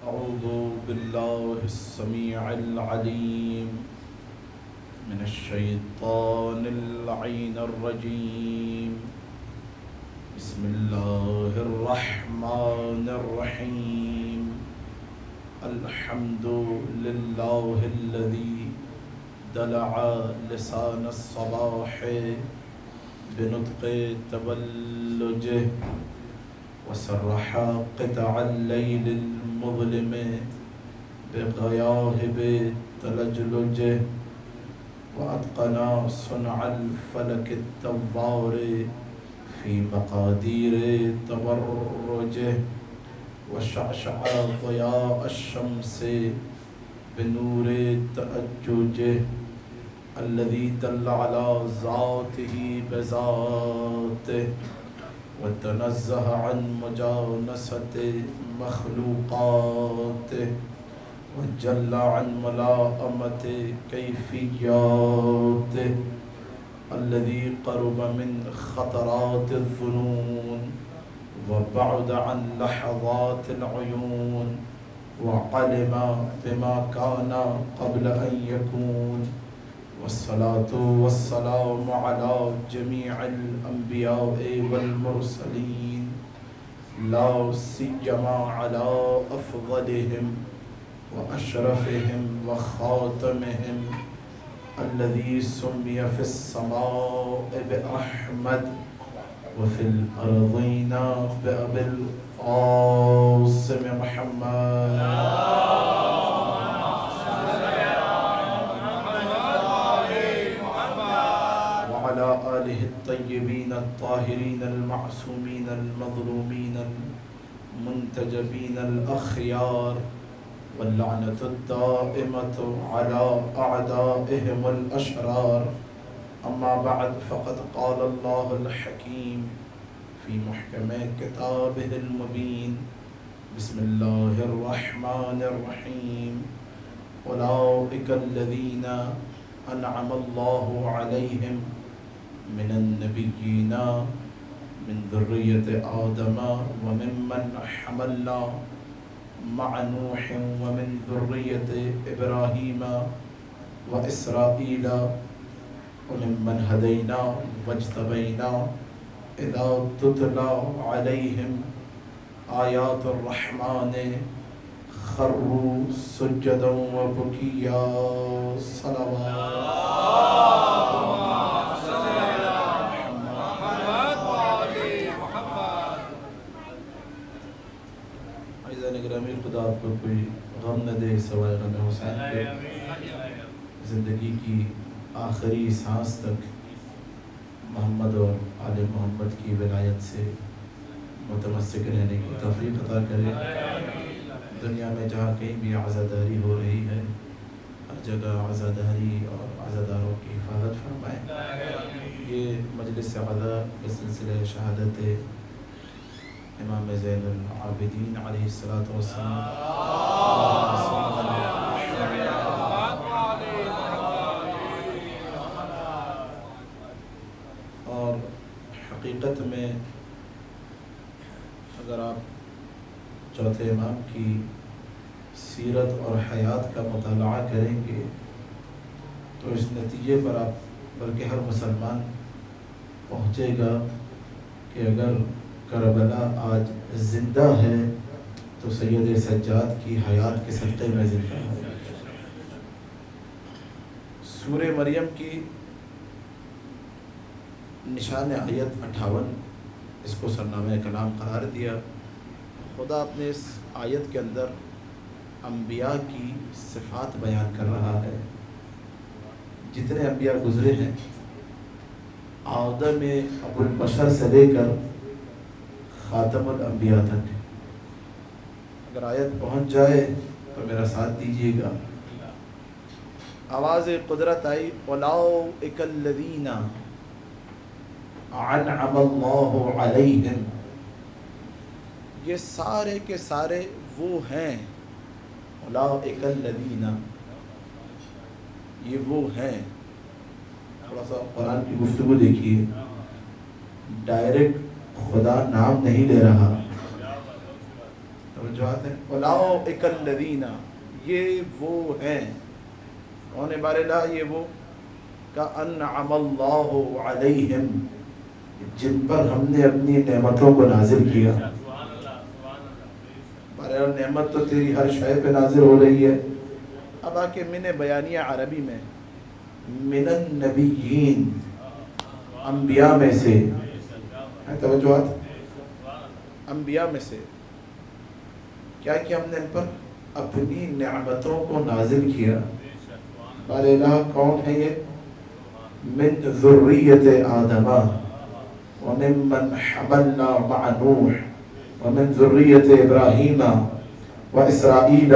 أعوذ بالله السميع العليم من الشيطان اللعين الرجيم. بسم الله الرحمن الرحيم. الحمد لله الذي دلع لسان الصباح بنطق تبلجه وسرح قطع الليل المظلم بغياهب تلجلجه وأتقن صنع الفلك التوار في مقادير تبرجه وشعشع ضياء الشمس بنور تأججه الذي دل على ذاته بذاته وتنزه عن مجانسة مخلوقاته وجل عن ملائمة كيفياته الذي قرب من خطرات الظنون وبعد عن لحظات العيون وعلم بما كان قبل أن يكون. والصلاة والسلام على جميع الأنبياء والمرسلين لا سيما على أفضلهم وأشرفهم وخاتمهم الذي سمي في السماء بأحمد وفي الأرضين بأبي القاسم محمد وعلى آله الطيبين الطاهرين المعصومين المظلومين المنتجبين الأخيار واللعنة الدائمة على أعدائهم الأشرار. أما بعد فقد قال الله الحكيم في محكم كتابه المبين. بسم الله الرحمن الرحيم. أولئك الذين أنعم الله عليهم من النبيين من ذرية آدم وممن حملنا مع نوح ومن ذرية إبراهيم وإسرائيل وممن هدينا واجتبينا إذا تتلى عليهم آيات الرحمن خروا سجدا وبكيا. گرامی خدا آپ کو کوئی غم نہ دے سوائے غم حسین کے. زندگی کی آخری سانس تک محمد اور آل محمد کی ولایت سے متمسک رہنے کی توفیق عطا کرے. دنیا میں جہاں کہیں بھی عزاداری ہو رہی ہے ہر جگہ عزاداری اور عزاداروں کی حفاظت فرمائے. یہ مجلس عزا بسلسلہ شہادت امام زین العابدین علیہ الصلاۃ والسلام اور حقیقت میں اگر آپ چوتھے امام کی سیرت اور حیات کا مطالعہ کریں گے تو اس نتیجے پر آپ بلکہ ہر مسلمان پہنچے گا کہ اگر کربلا آج زندہ ہے تو سید سجاد کی حیات کے صدقے میں زندہ ہے. سورہ مریم کی نشان آیت 58 اس کو سرنامہ کلام قرار دیا. خدا اپنے اس آیت کے اندر انبیاء کی صفات بیان کر رہا ہے. جتنے انبیاء گزرے ہیں آدم ابو البشر سے لے کر خاتم الانبیاء تک. اگر آیت پہنچ جائے تو میرا ساتھ دیجیے گا. آواز قدرت آئی اولئک الذین انعم اللہ علیہم. یہ سارے کے سارے وہ ہیں. اولئک الذین یہ وہ ہیں. تھوڑا سا قرآن کی گفتگو دیکھیے. ڈائریکٹ خدا نام نہیں لے رہا. توجہات ہیں. اولئک الذین، یہ وہ ہیں. کون ہے بار لا؟ یہ وہ کا انعم اللہ علیہم، جن پر ہم نے اپنی نعمتوں کو نازل کیا. بارے نعمت تو تیری ہر شے پہ نازل ہو رہی ہے. اب آ کے من بیانیہ عربی میں من النبیین، انبیاء میں سے، توجہات، انبیاء میں سے کیا کیا ہم نے ان پر اپنی نعمتوں کو نازل کیا. بار الہ کون ہے یہ؟ من ذریت آدم وممن حملنا مع نوح ومن ذریت ابراہیم واسرائیل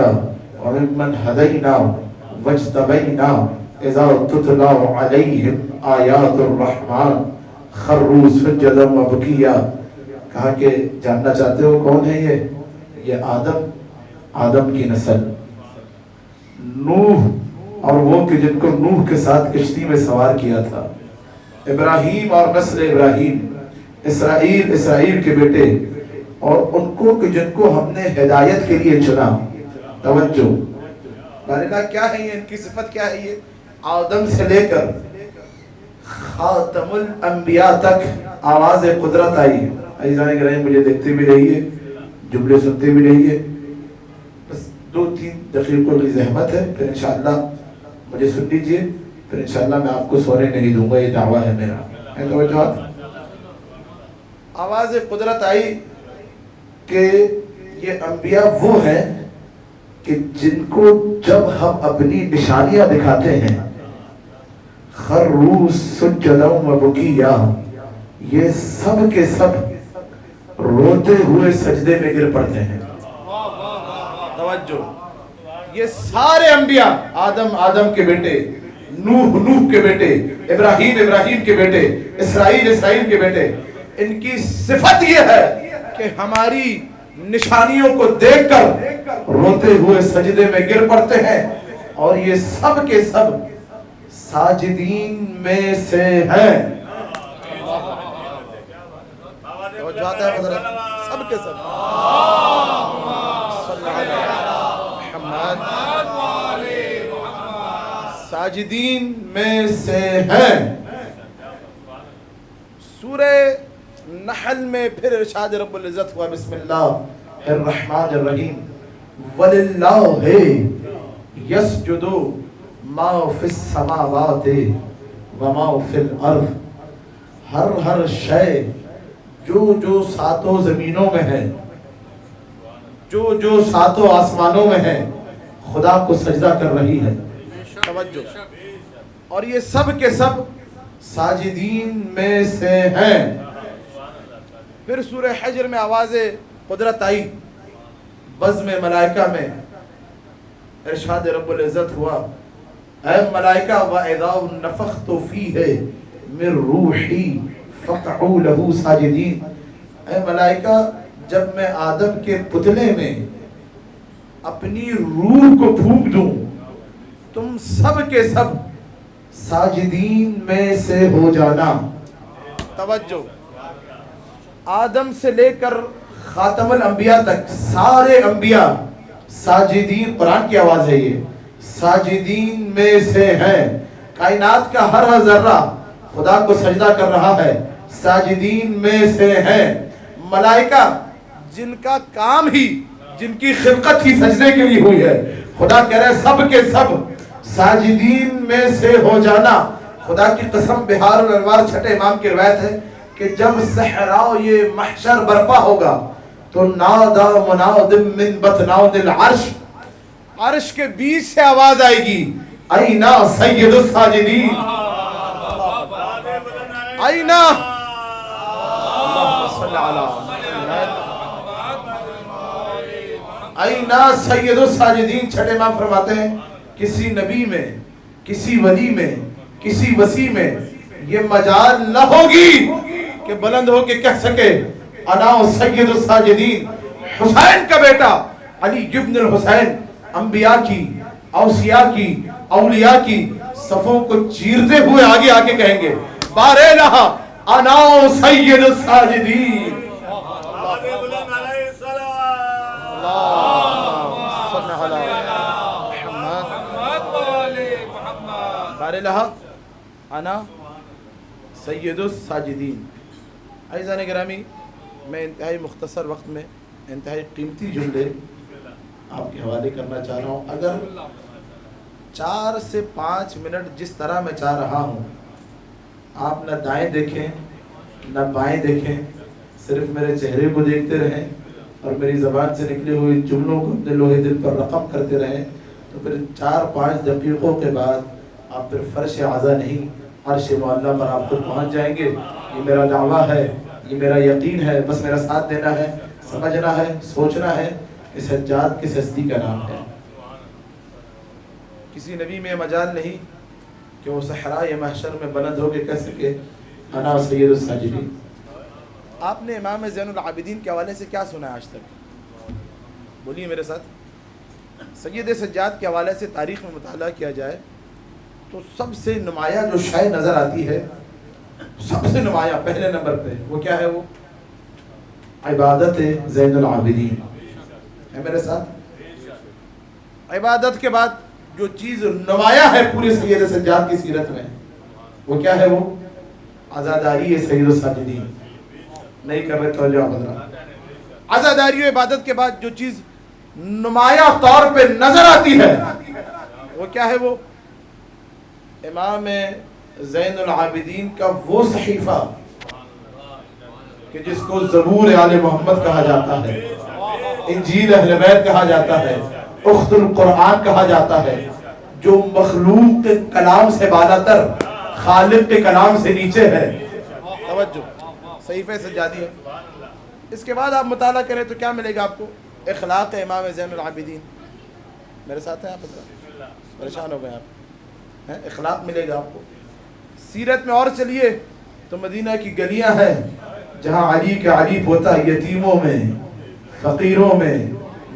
وممن ہدینا واجتبینا اذا تتلی علیہم آیات الرحمن خروا سجدا وبکیا. کہا کہ جاننا چاہتے ہو کون ہے یہ آدم کی نسل، نوح اور وہ کہ جن کو نوح کے ساتھ کشتی میں سوار کیا تھا، ابراہیم اور نسل ابراہیم، اسرائیل کے بیٹے، اور ان کو کہ جن کو ہم نے ہدایت کے لیے چنا. توجہ، بارے کیا ہے یہ؟ ان کی صفت کیا ہے؟ یہ آدم سے لے کر خاتم الانبیاء تک آواز قدرت آئی. عزیزان گرامی، مجھے دیکھتے بھی رہیے، جملے سنتے بھی رہیے. بس 2-3 دقیقوں کی زحمت ہے، پھر انشاءاللہ مجھے سن لیجئے، پھر انشاءاللہ میں آپ کو سونے نہیں دوں گا. یہ دعویٰ ہے میرا. توجہات، آواز قدرت آئی کہ یہ انبیاء وہ ہیں کہ جن کو جب ہم اپنی نشانیاں دکھاتے ہیں، خروا سجدا وبکیا، یہ سب کے سب روتے ہوئے سجدے میں گر پڑتے ہیں. توجہ، یہ سارے انبیاء، آدم کے بیٹے، نوح کے بیٹے، ابراہیم کے بیٹے، اسرائیل کے بیٹے، ان کی صفت یہ ہے کہ ہماری نشانیوں کو دیکھ کر روتے ہوئے سجدے میں گر پڑتے ہیں. اور یہ سب کے سب ساجدین میں سے ہیں. سب کے سب ساجدین میں سے ہیں. سورہ نحل میں پھر ارشاد رب العزت ہوا، بسم اللہ الرحمن الرحیم، وَلِلَّهِ يَسْجُدُ مَا فِي السَّمَاوَاتِ وَمَا فِي الْأَرْضِ. ہر شے جو ساتوں زمینوں میں ہے، جو ساتوں آسمانوں میں ہے، خدا کو سجدہ کر رہی ہے. توجہ، اور یہ سب کے سب ساجدین میں سے ہیں. پھر سورہ حجر میں آواز قدرت آئی، بزم ملائکہ میں ارشاد رب العزت ہوا، اے ملائکہ وَإِذَا نَفَخْتُ فِيهِ مِن رُوحِي فَقْعُوا لَهُ سَاجِدِينَ. اے ملائکہ، جب میں آدم کے پتلے میں اپنی روح کو پھونک دوں، تم سب کے سب ساجدین میں سے ہو جانا. توجہ، آدم سے لے کر خاتم الانبیاء تک سارے انبیاء ساجدین، قرآن کی آواز ہے یہ، ساجدین میں سے ہیں. کائنات کا ہر ذرہ خدا کو سجدہ کر رہا ہے، ساجدین میں سے ہیں. ملائکہ جن کا کام ہی، جن کی خلقت ہی سجدے کے لیے ہوئی ہے، خدا کہہ رہے سب کے سب ساجدین میں سے ہو جانا. خدا کی قسم، بہار الانوار چھٹے امام کی روایت ہے کہ جب صحرا یہ محشر برپا ہوگا تو نادا مناد من بطناد العرش، عرش کے بیچ سے آواز آئے گی، اینا سید الساجدین، اینا اینا سید الساجدین. چھٹے امام فرماتے ہیں کسی نبی میں، کسی ولی میں، کسی وسیع میں یہ مجال نہ ہوگی کہ بلند ہو کے کہہ سکے انا سید الساجدین. حسین کا بیٹا علی ابن الحسین انبیاء کی، اوصیاء کی، اولیاء کی صفوں کو چیرتے ہوئے آگے آ کے کہیں گے بارے لہا انا سید الساجدین. اللہ لها انا سید الساجدین. عزیزان گرامی، میں انتہائی مختصر وقت میں انتہائی قیمتی جملے آپ کے حوالے کرنا چاہ رہا ہوں. اگر 4 سے 5 منٹ جس طرح میں چاہ رہا ہوں آپ نہ دائیں دیکھیں نہ بائیں دیکھیں، صرف میرے چہرے کو دیکھتے رہیں اور میری زبان سے نکلے ہوئے جملوں کو اپنے لوہے دل پر رقم کرتے رہیں، تو پھر 4-5 دقیقوں کے بعد آپ پھر فرش اعضا نہیں عرش معلیٰ پر آپ خود پہنچ جائیں گے. یہ میرا دعویٰ ہے، یہ میرا یقین ہے. بس میرا ساتھ دینا ہے، سمجھنا ہے، سوچنا ہے کہ سجاد کس ہستی کا نام ہے. کسی نبی میں مجال نہیں کہ وہ صحرائے محشر میں بلند ہو کے کہہ سکے انا سید الساجدین. آپ نے امام زین العابدین کے حوالے سے کیا سنا ہے آج تک؟ بولیے میرے ساتھ. سید سجاد کے حوالے سے تاریخ میں مطالعہ کیا جائے تو سب سے نمایاں جو شے نظر آتی ہے، سب سے نمایاں پہلے نمبر پہ وہ کیا ہے؟ وہ عبادت زین العابدین ہے. میرے ساتھ عبادت کے بعد جو چیز نمایاں ہے پورے سید سجاد کی سیرت میں وہ کیا ہے؟ وہ عزاداری ہے سید الساجدین. نہیں کر رہے توجہ حضرات. عزاداری و عبادت کے بعد جو چیز نمایاں طور پہ نظر آتی ہے وہ کیا ہے؟ وہ امام زین العابدین کا وہ صحیفہ کہ جس کو زبور آل محمد کہا جاتا ہے، انجیل اہل بیت کہا جاتا ہے، اخت القرآن کہا جاتا ہے، جو مخلوق کے کلام سے بالاتر خالق کے کلام سے نیچے ہے. توجہ، صحیفہ سجادی ہے. اس کے بعد آپ مطالعہ کریں تو کیا ملے گا آپ کو؟ اخلاق امام زین العابدین. میرے ساتھ ہیں آپ؟ پریشان ہو گئے آپ؟ اخلاق ملے گا آپ کو. سیرت میں اور چلیے تو مدینہ کی گلیاں ہیں جہاں علی کا علی ہوتا ہے یتیموں میں، فقیروں میں،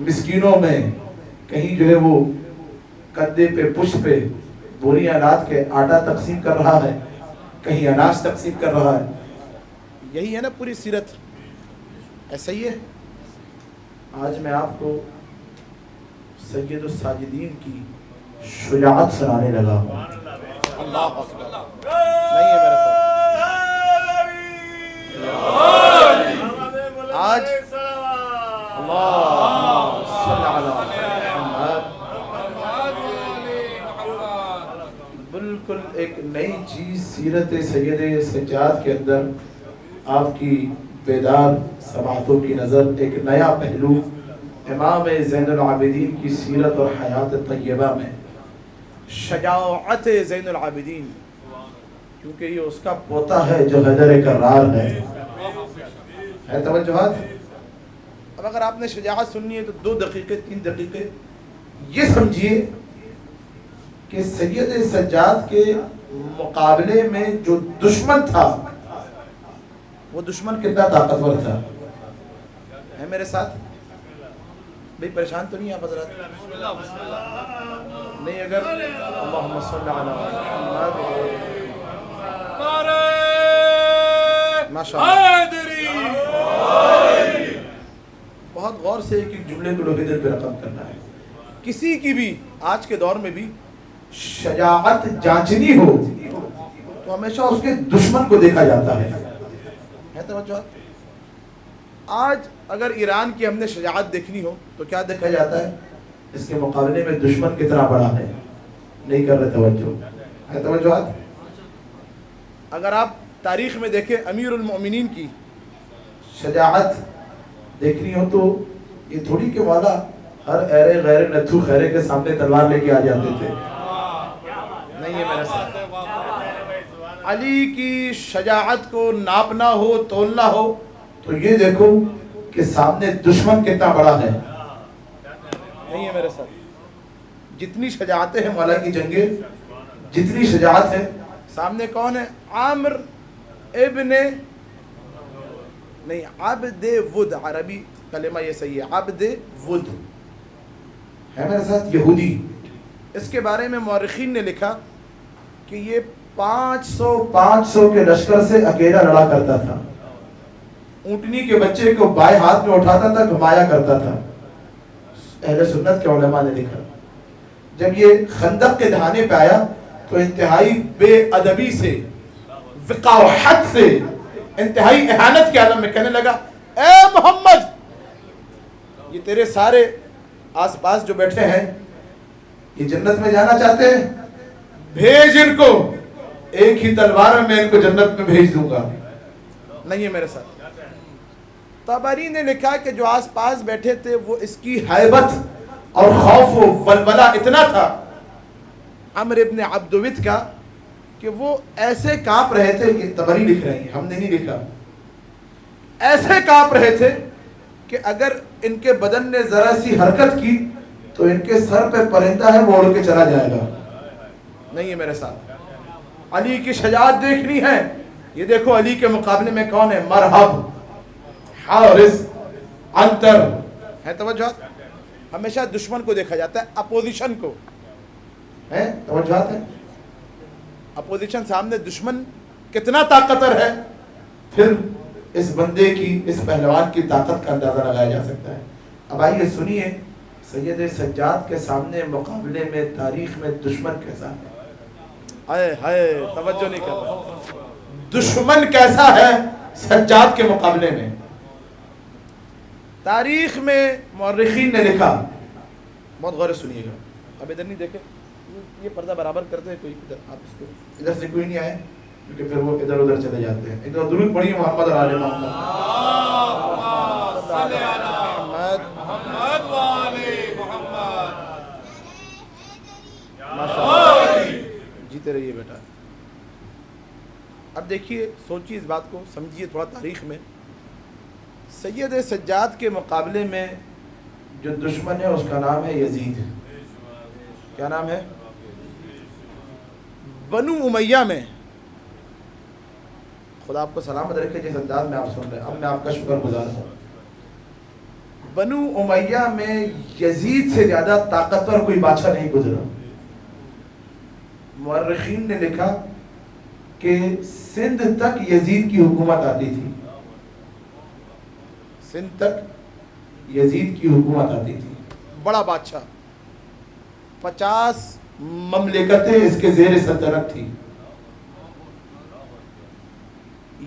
مسکینوں میں. کہیں جو ہے وہ کندھے پہ پشت پہ بوریاں لاد کے آٹا تقسیم کر رہا ہے، کہیں اناج تقسیم کر رہا ہے. یہی ہے نا پوری سیرت. ایسا ہی ہے. آج میں آپ کو سید الساجدین کی شجاعت سنانے لگا ہوں. اللہ اکبر. نہیں ہے میرے ساتھ. آج اللہ صلی علی محمد بالکل ایک نئی چیز سیرت سید سجاد کے اندر آپ کی بیدار سماعتوں کی نظر، ایک نیا پہلو امام زین العابدین کی سیرت اور حیات طیبہ میں. شجاعت زین العابدین، کیونکہ یہ اس کا پوتا ہے جو حیدر کرار ہے. توجہات. اب اگر آپ نے شجاعت سننی ہے تو 2 دقیقے 3 دقیقے یہ سمجھیے کہ سید سجاد کے مقابلے میں جو دشمن تھا وہ دشمن کتنا طاقتور تھا. ہے میرے ساتھ؟ بھئی پریشان تو نہیں آپ حضرات؟ نہیں. اگر اللہم صلی علی محمد ماشاءاللہ. بہت غور سے ایک ایک جملے کو لوہے دل پہ رقم کرنا ہے. کسی کی بھی آج کے دور میں بھی شجاعت جانچنی ہو تو ہمیشہ اس کے دشمن کو دیکھا جاتا ہے. توجہ. آج اگر ایران کی ہم نے شجاعت دیکھنی ہو تو کیا دیکھا جاتا ہے؟ اس کے مقابلے میں دشمن کتنا بڑا ہے. نہیں کر رہے توجہ. ہے توجہات. اگر آپ تاریخ میں دیکھیں امیر المؤمنین کی شجاعت دیکھنی ہو تو یہ تھوڑی کہ والا ہر ایرے غیر نتھو خیرے کے سامنے تلوار لے کے آ جاتے تھے. نہیں ہے میرے ساتھ. علی کی شجاعت کو ناپنا ہو، تولنا ہو تو یہ دیکھو کہ سامنے دشمن کتنا بڑا ہے. نہیں ہے میرے ساتھ. جتنی شجاعتیں ہیں مولا کی جنگیں، جتنی شجاعت ہے سامنے کون ہے؟ عامر ابن نہیں عبد ود. عربی کلمہ یہ صحیح ہے، عبد ود. ہے میرے ساتھ؟ یہودی. اس کے بارے میں مورخین نے لکھا کہ یہ 500 کے لشکر سے اکیلا لڑا کرتا تھا. اونٹنی کے بچے کو بائیں ہاتھ میں اٹھاتا تھا، گھمایا کرتا تھا. اہل سنت کے علماء نے لکھا جب یہ خندق کے دہانے پہ آیا تو انتہائی بے ادبی سے، وقاحت سے، انتہائی اہانت کے عالم میں کہنے لگا اے محمد، یہ تیرے سارے آس پاس جو بیٹھے ہیں یہ جنت میں جانا چاہتے ہیں، بھیج ان کو، ایک ہی تلوار میں ان کو جنت میں بھیج دوں گا۔ نہیں ہے میرے ساتھ۔ طبری نے لکھا کہ جو آس پاس بیٹھے تھے وہ اس کی ہیبت اور خوف و ولولہ اتنا تھا عمر ابن عبدود کا کہ وہ ایسے کانپ رہے تھے، کہ طبری لکھ رہے ہیں، ہم نے نہیں لکھا، ایسے کانپ رہے تھے کہ اگر ان کے بدن نے ذرا سی حرکت کی تو ان کے سر پہ پرندہ ہے وہ اڑ کے چلا جائے گا۔ نہیں ہے میرے ساتھ۔ علی کی شجاعت دیکھنی ہے، یہ دیکھو علی کے مقابلے میں کون ہے، مرحب، حارث، عنتر ہے۔ توجہات، ہمیشہ دشمن کو دیکھا جاتا ہے، اپوزیشن کو ہے، توجہات ہے، اپوزیشن سامنے، دشمن کتنا طاقتور ہے، پھر اس بندے کی، اس پہلوان کی طاقت کا اندازہ لگایا جا سکتا ہے۔ اب آئیے سنیے سید سجاد کے سامنے مقابلے میں تاریخ میں دشمن کیسا ہے۔ ہائے ہائے، توجہ نہیں کر رہا، دشمن کیسا ہے سجاد کے مقابلے میں۔ تاریخ میں مورخین نے لکھا، بہت غور سے سنیے گا، اب ادھر نہیں دیکھے، یہ پردہ برابر کرتے ہیں، کوئی ادھر، آپ اس کو ادھر سے کوئی نہیں آئے کیونکہ پھر وہ ادھر ادھر چلے جاتے ہیں۔ ایک درود پڑھیے محمد اور آل محمد، جیتے رہیے بیٹا۔ اب دیکھیے، سوچیے اس بات کو، سمجھیے تھوڑا تاریخ میں۔ سید سجاد کے مقابلے میں جو دشمن ہے اس کا نام ہے یزید۔ کیا نام ہے؟ بنو امیہ میں، خدا آپ کو سلامت رکھے جس انداز میں آپ سن رہے ہیں، اب میں آپ کا شکر گزار ہوں۔ بنو امیہ میں یزید سے زیادہ طاقتور کوئی بادشاہ نہیں گزرا۔ مورخین نے لکھا کہ سندھ تک یزید کی حکومت آتی تھی، سندھ تک یزید کی حکومت آتی تھی، بڑا بادشاہ، 50 مملکتیں اس کے زیر سلطنت تھی۔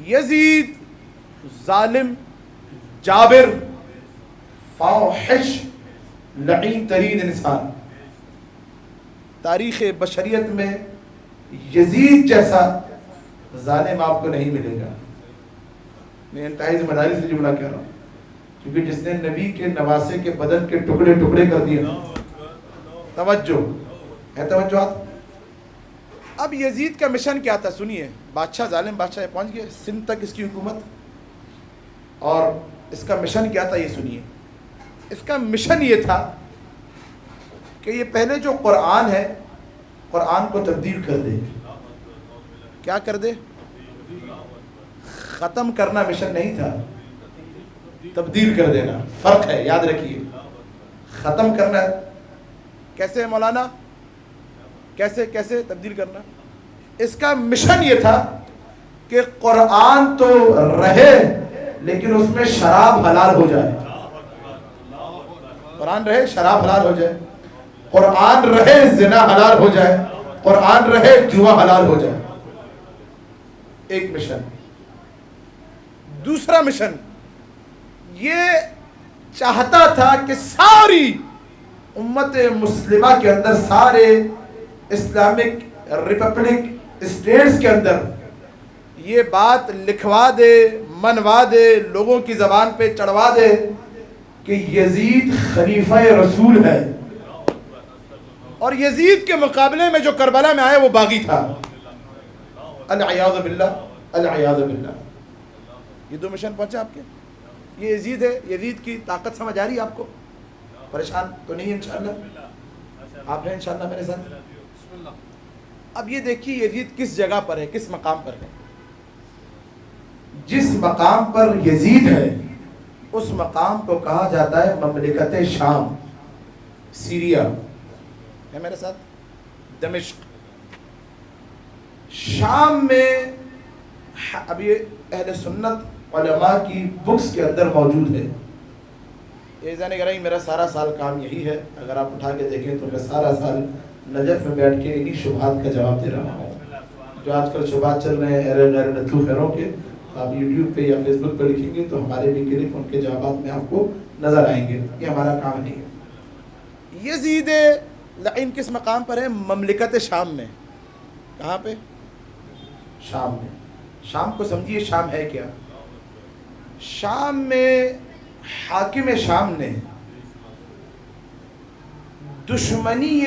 یزید ظالم، جابر، فاحش، لعین ترین انسان، تاریخ بشریت میں یزید جیسا ظالم آپ کو نہیں ملے گا۔ میں انتہائی ذمہ داری سے جملہ کہہ رہا ہوں، کیونکہ جس نے نبی کے نواسے کے بدن کے ٹکڑے ٹکڑے کر دیے، توجہ ہے، توجہات۔ اب یزید کا مشن کیا تھا سنیے، بادشاہ، ظالم بادشاہ پہنچ گئے سندھ تک اس کی حکومت، اور اس کا مشن کیا تھا یہ سنیے۔ اس کا مشن یہ تھا کہ یہ پہلے جو قرآن ہے، قرآن کو تبدیل کر دے۔ کیا کر دے؟ ختم کرنا مشن نہیں تھا، تبدیل کر دینا، فرق ہے، یاد رکھیے۔ ختم کرنا کیسے مولانا، کیسے تبدیل کرنا؟ اس کا مشن یہ تھا کہ قرآن تو رہے لیکن اس میں شراب حلال ہو جائے۔ قرآن رہے، شراب حلال ہو جائے، قرآن رہے، زنا حلال ہو جائے، قرآن رہے، جوا حلال ہو جائے۔ ایک مشن۔ دوسرا مشن یہ چاہتا تھا کہ ساری امت مسلمہ کے اندر، سارے اسلامک ریپبلک اسٹیٹس کے اندر یہ بات لکھوا دے، منوا دے، لوگوں کی زبان پہ چڑھوا دے کہ یزید خلیفہ رسول ہے، اور یزید کے مقابلے میں جو کربلا میں آیا وہ باغی تھا۔ العیاذ باللہ، العیاذ باللہ۔ یہ دو مشن پہنچا آپ کے۔ یہ یزید ہے، یزید کی طاقت سمجھ آ رہی ہے آپ کو؟ پریشان تو نہیں انشاءاللہ؟ آپ ہیں انشاءاللہ میرے ساتھ؟ اب یہ دیکھیے یزید کس جگہ پر ہے، کس مقام پر ہے۔ جس مقام پر یزید ہے اس مقام کو کہا جاتا ہے مملکت شام، سیریا ہے میرے ساتھ، دمشق۔ شام میں اب یہ اہل سنت علماء کی بکس کے اندر موجود ہے۔ یہ جانے گا میرا سارا سال کام یہی ہے، اگر آپ اٹھا کے دیکھیں تو میں سارا سال نجف میں بیٹھ کے انہی شبہات کا جواب دے رہا ہوں جو آج کل شبہات چل رہے ہیں غیر نتلو خیروں کے. آپ یوٹیوب پہ یا فیس بک پہ لکھیں گے تو ہمارے بھی کلپ ان کے جوابات میں آپ کو نظر آئیں گے. یہ ہمارا کام نہیں ہے. یزید لعین کس مقام پر ہے؟ مملکت شام میں. کہاں پہ؟ شام میں. شام کو سمجھیے شام ہے کیا. شام میں حاکم شام نے دشمنی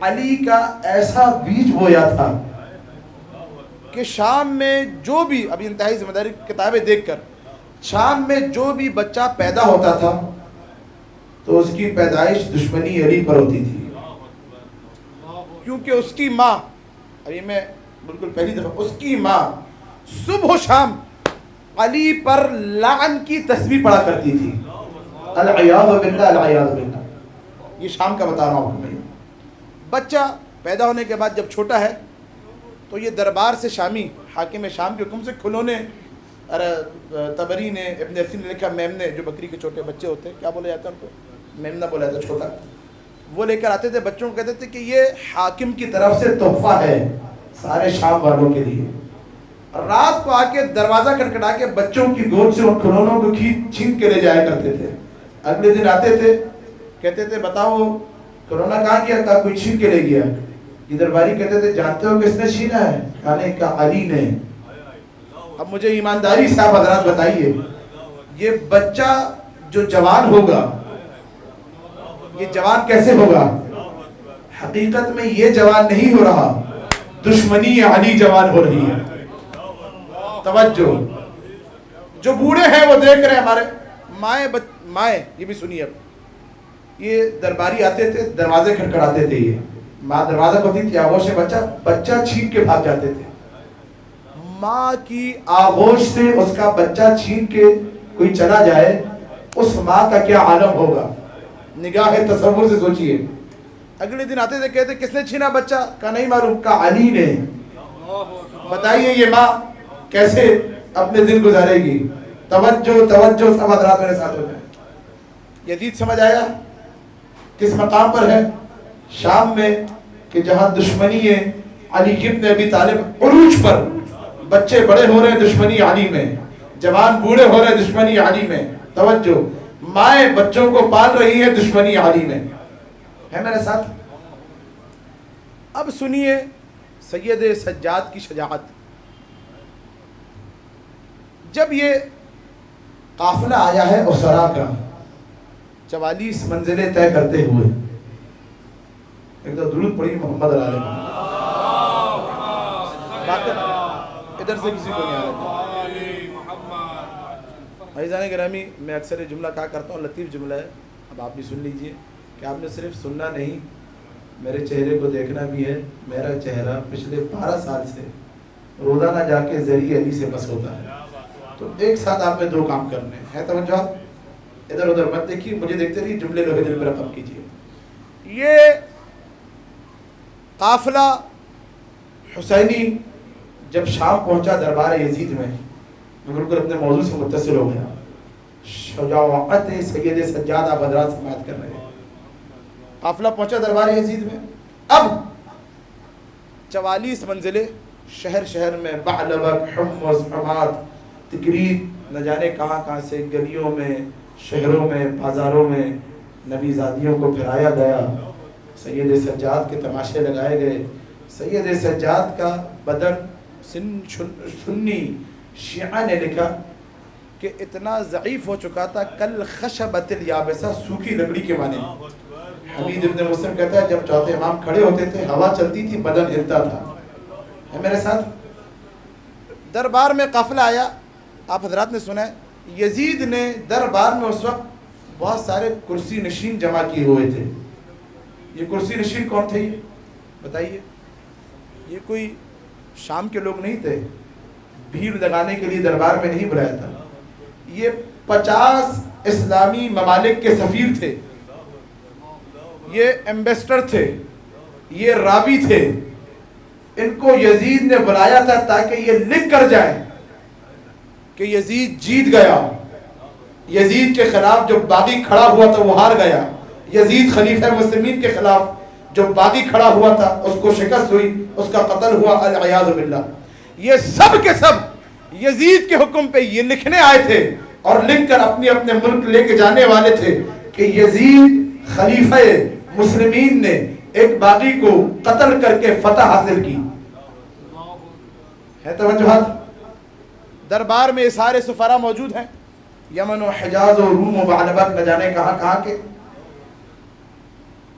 علی کا ایسا بیج بویا تھا کہ شام میں جو بھی، ابھی انتہائی ذمہ داری کتابیں دیکھ کر، شام میں جو بھی بچہ پیدا ہوتا تھا تو اس کی پیدائش دشمنی علی پر ہوتی تھی، کیونکہ اس کی ماں، ابھی میں بالکل پہلی دفعہ، اس کی ماں صبح و شام علی پر لعن کی تسبیح پڑھا کرتی تھی. العیاذ باللہ العیاذ باللہ. یہ شام کا بتا رہا ہوں میں. بچہ پیدا ہونے کے بعد جب چھوٹا ہے تو یہ دربار سے شامی، حاکم شام کے حکم سے کھلونے، تبری نے، ابن اثیر نے لکھا میمنے، جو بکری کے چھوٹے بچے ہوتے ہیں، کیا بولے جاتا ہے ان کو؟ میمنہ بولا جاتا ہے، چھوٹا. وہ لے کر آتے تھے بچوں کو، کہتے تھے کہ یہ حاکم کی طرف سے تحفہ ہے سارے شام والوں کے لیے. رات کو آ کے دروازہ کھٹکھٹا کے بچوں کی گود سے ان کھلونوں کو چھین کے لے جایا کرتے تھے. اگلے دن آتے تھے، کہتے تھے بتاؤ کھلونا کہاں گیا؟ کہا کوئی چھین کے لے گیا. یہ درباری کہتے تھے جانتے ہو کس نے چھینا ہے؟ کہنے کا علی نے. اب مجھے ایمانداری سے آپ حضرات بتائیے، یہ بچہ جو جوان ہوگا، یہ جوان کیسے ہوگا؟ حقیقت میں یہ جوان نہیں ہو رہا، دشمنی علی جوان ہو رہی ہے. توجہ. جو بوڑھے ہیں وہ دیکھ رہے ہیں، ہمارے مائیں، یہ بھی سنیے. اب یہ درباری آتے تھے، دروازے کھٹکھٹاتے تھے، یہ ماں دروازہ کھولتی تھی، آغوش سے بچہ چھین کے بھاگ جاتے تھے. ماں کی آغوش سے اس کا بچہ چھین کے کوئی چلا جائے، اس ماں کا کیا عالم ہوگا؟ نگاہ تصور سے سوچئے. اگلے دن آتے تھے، کہتے کس نے چھینا بچہ؟ کہا نہیں معلوم. کہا علی نے. بتائیے یہ ماں کیسے اپنے دن گزارے گی؟ توجہ سب حضرات میرے ساتھ ہو جائیں. یزید سمجھ آیا کس مقام پر ہے؟ شام میں، کہ جہاں دشمنی ہے علی ابن ابی طالب عروج پر. بچے بڑے ہو رہے ہیں دشمنی علی میں، جوان بوڑھے ہو رہے ہیں دشمنی علی میں. توجہ. مائیں بچوں کو پال رہی ہیں دشمنی علی میں. ہے میرے ساتھ؟ اب سنیے سید سجاد کی شجاعت. جب یہ قافلہ آیا ہے اسرا کا 44 منزلیں طے کرتے ہوئے، ایک تو درود پڑھی محمد علیہ ادھر سے کسی کو نہیں آ رہا. عزیزان گرامی، میں اکثر یہ جملہ کہا کرتا ہوں، لطیف جملہ ہے، اب آپ بھی سن لیجئے کہ آپ نے صرف سننا نہیں، میرے چہرے کو دیکھنا بھی ہے. میرا چہرہ پچھلے 12 سال سے روزانہ جا کے ذریعہ علی سے بس ہوتا ہے. تو ایک ساتھ آپ میں 2 کام کرنے ہیں. توجہ، ادھر ادھر مت دیکھیے، مجھے دیکھتے رہیے، جملے لوہے دل پہ رقم کیجیے. یہ قافلہ حسینی جب شام پہنچا دربار یزید میں، بالکل اپنے موضوع سے متصل ہو گیا. شجاعت سید سجاد آپ حضرات سے بات کر رہے ہیں. قافلہ پہنچا دربار یزید میں. اب 44 منزلیں شہر شہر میں، بعلبک، حمص، حماد، تکریت، نہ جانے کہاں سے گلیوں میں، شہروں میں، بازاروں میں نبی زادیوں کو پھرایا گیا. سید سجاد کے تماشے لگائے گئے. سید سجاد کا بدن، سنی شیعہ نے لکھا کہ اتنا ضعیف ہو چکا تھا، کل خشبۃ الیابسہ، سوکھی لکڑی کے معنی. حمید ابن مسلم کہتا ہے جب چوتھے امام کھڑے ہوتے تھے، ہوا چلتی تھی، بدن ہلتا تھا. ہے میرے ساتھ؟ دربار میں قافلہ آیا، آپ حضرات نے سنا ہے، یزید نے دربار میں اس وقت بہت سارے کرسی نشین جمع کیے ہوئے تھے. یہ کرسی نشین کون تھے؟ بتائیے. یہ کوئی شام کے لوگ نہیں تھے، بھیڑ لگانے کے لیے دربار میں نہیں بلایا تھا. یہ 50 اسلامی ممالک کے سفیر تھے، یہ ایمبیسڈر تھے، یہ راوی تھے. ان کو یزید نے بلایا تھا تاکہ یہ لکھ کر جائیں کہ یزید جیت گیا. یزید کے خلاف جو باغی کھڑا ہوا تھا وہ ہار گیا. یزید خلیفہ مسلمین کے خلاف جو باغی کھڑا ہوا تھا اس کو شکست ہوئی، اس کا قتل ہوا، العیاذ باللہ۔ یہ سب کے سب یزید کے حکم پہ یہ لکھنے آئے تھے اور لکھ کر اپنے اپنے ملک لے کے جانے والے تھے کہ یزید خلیفہ مسلمین نے ایک باغی کو قتل کر کے فتح حاصل کی ہے۔ توجہات، دربار میں سارے سفراء موجود ہیں، یمن و حجاز و روم و بعلبک نہ جانے کہاں کہاں کے۔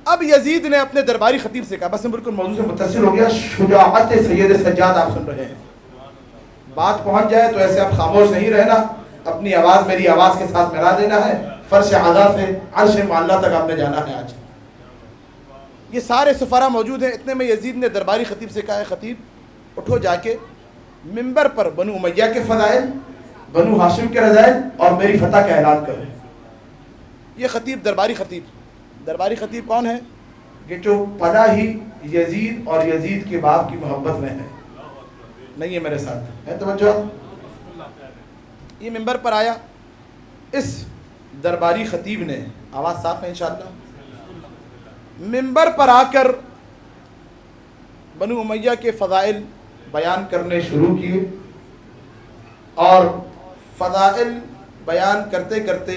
اب یزید نے اپنے درباری خطیب سے کہا، بس میں بالکل موضوع سے متصل ہو گیا، شجاعت سید سجاد آپ سن رہے ہیں، بات پہنچ جائے تو ایسے آپ خاموش نہیں رہنا، اپنی آواز میری آواز کے ساتھ ملا دینا ہے، فرش اعلیٰ سے عرش معلیٰ تک آپ نے جانا ہے۔ آج یہ سارے سفراء موجود ہیں، اتنے میں یزید نے درباری خطیب سے کہا ہے خطیب اٹھو جا کے منبر پر بنو امیہ کے فضائل، بنو ہاشم کے رضائل اور میری فتح کا اعلان کرو۔ یہ خطیب درباری خطیب کون ہے؟ کہ جو پناہ ہی یزید اور یزید کے باپ کی محبت میں ہے، نہیں ہے میرے ساتھ ہے توجہ۔ یہ منبر پر آیا، اس درباری خطیب نے، آواز صاف ہے انشاءاللہ، منبر پر آ کر بنو امیہ کے فضائل بیان کرنے شروع کیے، اور فضائل بیان کرتے کرتے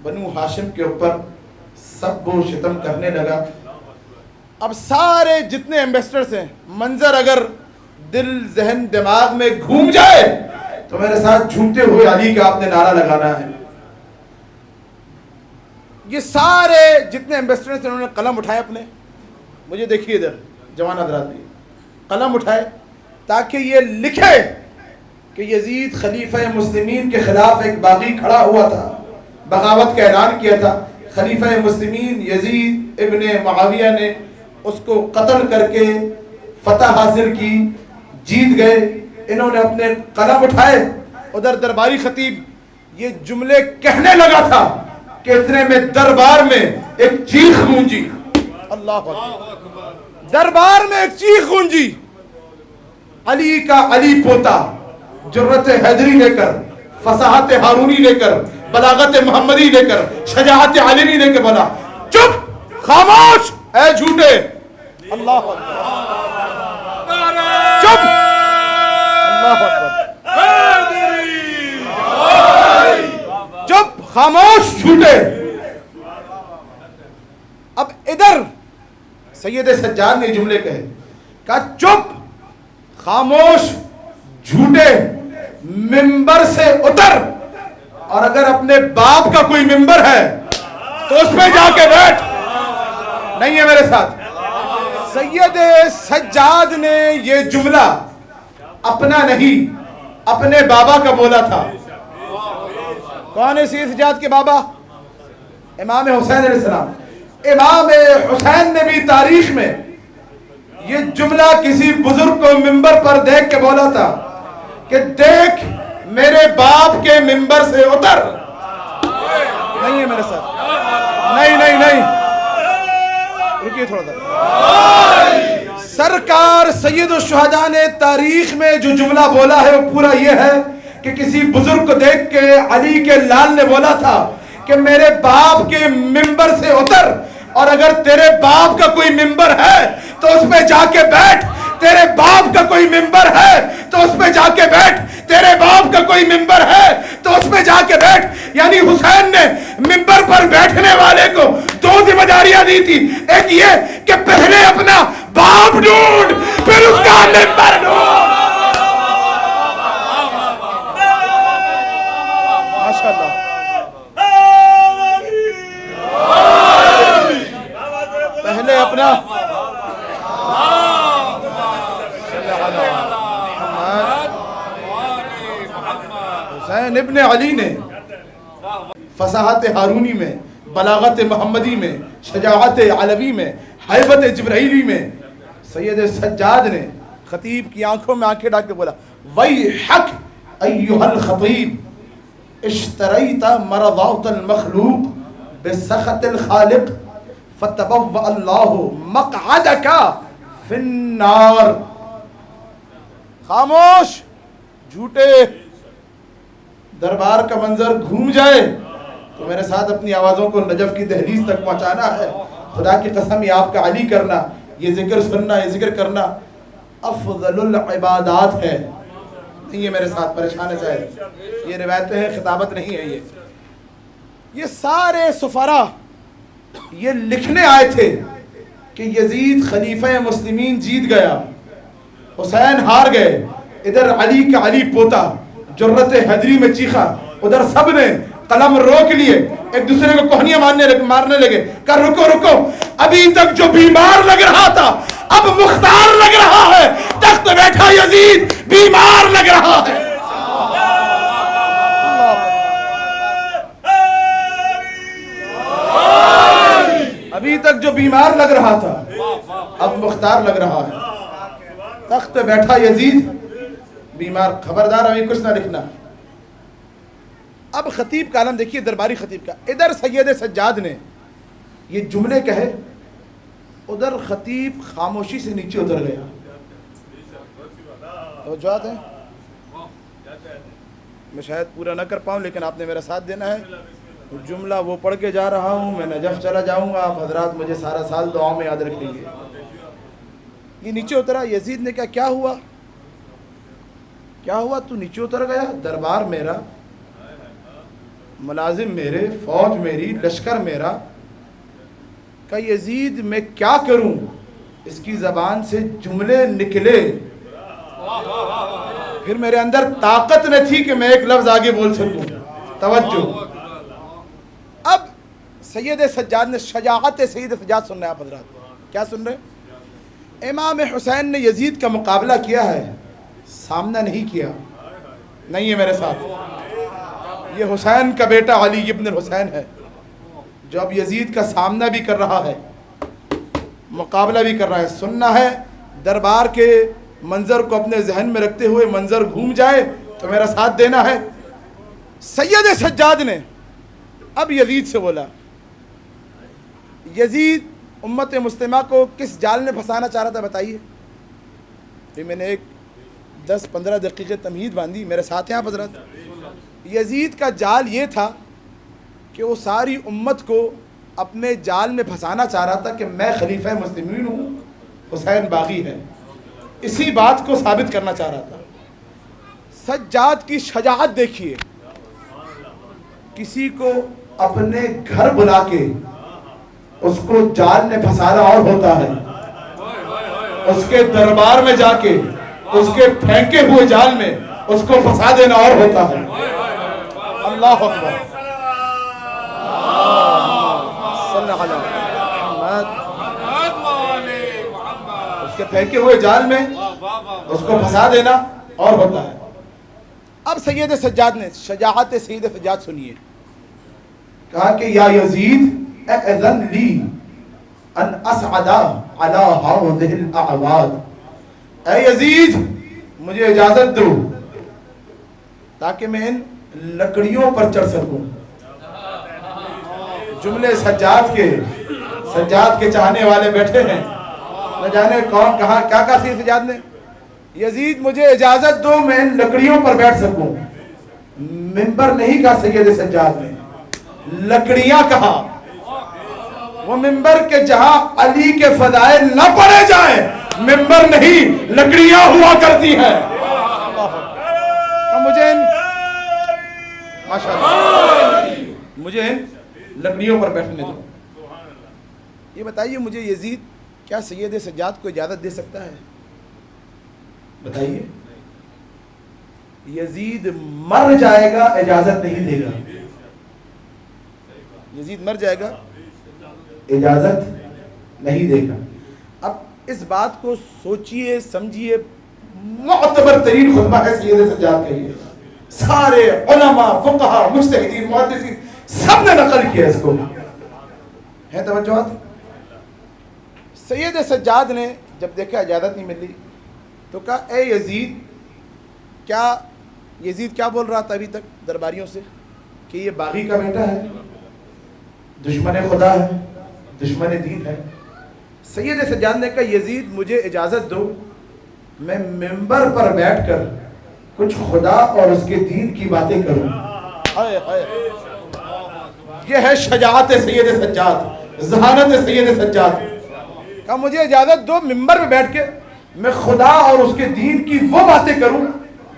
بنو ہاشم کے اوپر سب و شتم کرنے لگا۔ اب سارے جتنے ایمبیسڈرز ہیں، منظر اگر دل ذہن دماغ میں گھوم جائے تو میرے ساتھ جھومتے ہوئے علی کا آپ نے نعرہ لگانا ہے۔ یہ سارے جتنے ایمبیسڈرز ہیں انہوں نے قلم اٹھائے اپنے، مجھے دیکھیے ادھر جوان حضرات بھی قلم اٹھائے تاکہ یہ لکھے کہ یزید خلیفہ مسلمین کے خلاف ایک باغی کھڑا ہوا تھا، بغاوت کا اعلان کیا تھا، خلیفہ مسلمین یزید ابن معاویہ نے اس کو قتل کر کے فتح حاصل کی، جیت گئے۔ انہوں نے اپنے قلم اٹھائے، ادھر درباری خطیب یہ جملے کہنے لگا تھا کہ اتنے میں دربار میں ایک چیخ گونجی، اللہ اکبر، دربار میں ایک چیخ گونجی، علی کا علی پوتا جرأت حیدری لے کر، فصاحت ہارونی لے کر، بلاغت محمدی لے کر، شجاعت علوی لے کے بولا، چپ خاموش اے جھوٹے، اللہ اکبر، چپ، اللہ اکبر، چپ خاموش جھوٹے۔ اب ادھر سید سجاد نے جملے کہے، کہا چپ خاموش جھوٹے، منبر سے اتر، اور اگر اپنے باپ کا کوئی منبر ہے تو اس پہ جا کے بیٹھ، نہیں ہے میرے ساتھ۔ سید سجاد نے یہ جملہ اپنا نہیں اپنے بابا کا بولا تھا۔ کون ہے سید سجاد کے بابا؟ امام حسین علیہ السلام۔ امام حسین نے بھی تاریخ میں یہ جملہ کسی بزرگ کو منبر پر دیکھ کے بولا تھا کہ دیکھ میرے باپ کے منبر سے اتر، نہیں ہے میرے ساتھ، نہیں رکیے تھوڑا سا۔ سرکار سید الشہداء نے تاریخ میں جو جملہ بولا ہے وہ پورا یہ ہے کہ کسی بزرگ کو دیکھ کے علی کے لال نے بولا تھا کہ میرے باپ کے منبر سے اتر، اور اگر تیرے باپ کا کوئی منبر ہے تو اس پہ جا کے بیٹھ، تیرے باپ کا کوئی منبر ہے تو اس پہ جا کے بیٹھ، تیرے باپ کا کوئی منبر ہے تو اس پہ جا کے بیٹھ۔ یعنی حسین نے منبر پر بیٹھنے والے کو دو ذمہ داریاں دی تھی، ایک یہ کہ پہلے اپنا باپ ڈھونڈ پھر اس کا منبر ڈھونڈ۔ ماشاءاللہ، پہلے اپنا حسین ابن علی نے فصاحت ہارونی میں، بلاغت محمدی میں، شجاعت علوی میں، ہیبت جبرائیلی میں، سید سجاد نے خطیب کی آنکھوں میں آنکھیں ڈال کے بولا، ویحک ایھا الخطیب اشتریت مرضات المخلوق بسخط الخالق فتبوأ اللہ مقعدک فی النار۔ خاموش جھوٹے، دربار کا منظر گھوم جائے تو میرے ساتھ اپنی آوازوں کو نجف کی دہلیز تک پہنچانا ہے۔ خدا کی قسم یہ آپ کا علی کرنا، یہ ذکر سننا، یہ ذکر کرنا افضل العبادات ہے. نہیں یہ میرے ساتھ پریشان ہے شاید، یہ روایتیں ہیں، خطابت نہیں ہے. یہ سارے سفراء یہ لکھنے آئے تھے کہ یزید خلیفہ مسلمین جیت گیا، حسین ہار گئے. ادھر علی کا علی پوتا جرت حیدری میں چیخا، ادھر سب نے قلم روک لیے، ایک دوسرے کو کوہنیاں مارنے لگے. کہ رکو رکو، ابھی تک جو بیمار لگ رہا تھا اب مختار لگ رہا ہے. تخت بیٹھا یزید بیمار لگ رہا ہے. ابھی تک جو بیمار لگ رہا تھا اب مختار لگ رہا ہے. تخت بیٹھا یزید بیمار. خبردار ابھی کچھ نہ لکھنا. اب خطیب کا عالم دیکھیے، درباری خطیب کا. ادھر سید سجاد نے یہ جملے کہے، ادھر خطیب خاموشی سے نیچے اتر گیا. توجہات ہیں، میں شاید پورا نہ کر پاؤں لیکن آپ نے میرا ساتھ دینا ہے. جملہ وہ پڑھ کے جا رہا ہوں، میں نجف چلا جاؤں گا، آپ حضرات مجھے سارا سال دعاؤں میں یاد رکھ لیجیے. یہ نیچے اترا. یزید نے کہا کیا ہوا؟ کیا ہوا تو نیچے اتر گیا؟ دربار میرا، ملازم میرے، فوج میری، لشکر میرا. کہ یزید میں کیا کروں؟ اس کی زبان سے جملے نکلے، پھر میرے اندر طاقت نہ تھی کہ میں ایک لفظ آگے بول سکوں. توجہ. اب سید سجاد نے شجاعت سید سجاد سن رہے ہیں آپ حضرات. کیا سن رہے ہیں؟ امام حسین نے یزید کا مقابلہ کیا ہے، سامنا نہیں کیا. نہیں ہے میرے ساتھ. یہ حسین کا بیٹا علی ابن الحسین ہے جو اب یزید کا سامنا بھی کر رہا ہے، مقابلہ بھی کر رہا ہے. سننا ہے، دربار کے منظر کو اپنے ذہن میں رکھتے ہوئے منظر گھوم جائے تو میرا ساتھ دینا ہے. سید سجاد نے اب یزید سے بولا. یزید امت مسلمہ کو کس جال میں پھنسانا چاہ رہا تھا بتائیے. پھر میں نے ایک 10-15 دقیقے تمہید باندھی. میرے ساتھ ہیں آپ حضرات. یزید کا جال یہ تھا کہ وہ ساری امت کو اپنے جال میں پھنسانا چاہ رہا تھا کہ میں خلیفہ مسلمین ہوں، حسین باغی ہے. اسی بات کو ثابت کرنا چاہ رہا تھا. سجاد کی شجاعت دیکھیے. کسی کو اپنے گھر بلا کے اس کو جال میں پھنسانا اور ہوتا ہے، اس کے دربار میں جا کے اس کے پھینکے ہوئے جال میں اس کو پھنسا دینا اور ہوتا ہے. اللہ اکبر. صلی اللہ علیہ محمد. اس کے پھینکے ہوئے جال میں اس کو پھنسا دینا اور ہوتا ہے. اب سید سجاد نے شجاعت سید سجاد سنیے. کہا کہ یا یزید اذن لی ان اسعد علی هذه الاعواد. اے یزید مجھے اجازت دو تاکہ میں ان لکڑیوں پر چڑھ سکوں. جملے سجاد کے چاہنے والے بیٹھے ہیں، نہ جانے کون کہاں کیا کہا سید سجاد نے. یزید مجھے اجازت دو میں ان لکڑیوں پر بیٹھ سکوں. ممبر نہیں کہا سید سجاد نے، لکڑیاں کہا. وہ ممبر کے جہاں علی کے فضائل نہ پڑھے جائیں ممبر نہیں، لکڑیاں ہوا کرتی ہیں. مجھے ان لکڑیوں پر بیٹھنے دو. یہ بتائیے مجھے یزید کیا سید سجاد کو اجازت دے سکتا ہے؟ بتائیے. یزید مر جائے گا اجازت نہیں دے گا. یزید مر جائے گا اجازت نہیں دے گا. اب اس بات کو سوچئے سمجھیے. معتبر ترین خطبہ ہے سید سجاد کا. یہ سارے علماء، فقہاء، مجتہدین، محدثین سب نے نقل کیا اس کو. ہے توجہات. سید سجاد نے جب دیکھا اجازت نہیں ملی تو کہا اے یزید. کیا یزید کیا بول رہا تھا ابھی تک درباریوں سے؟ کہ یہ باغی کا بیٹا ہے، دشمن خدا ہے، دشمن دین ہے. سید سجاد نے کہا یزید مجھے اجازت دو میں ممبر پر بیٹھ کر کچھ خدا اور اس کے دین کی باتیں کروں. یہ ہے شجاعت سید سجاد. ذہانت سید سجاد. کہا مجھے اجازت دو ممبر پہ بیٹھ کے میں خدا اور اس کے دین کی وہ باتیں کروں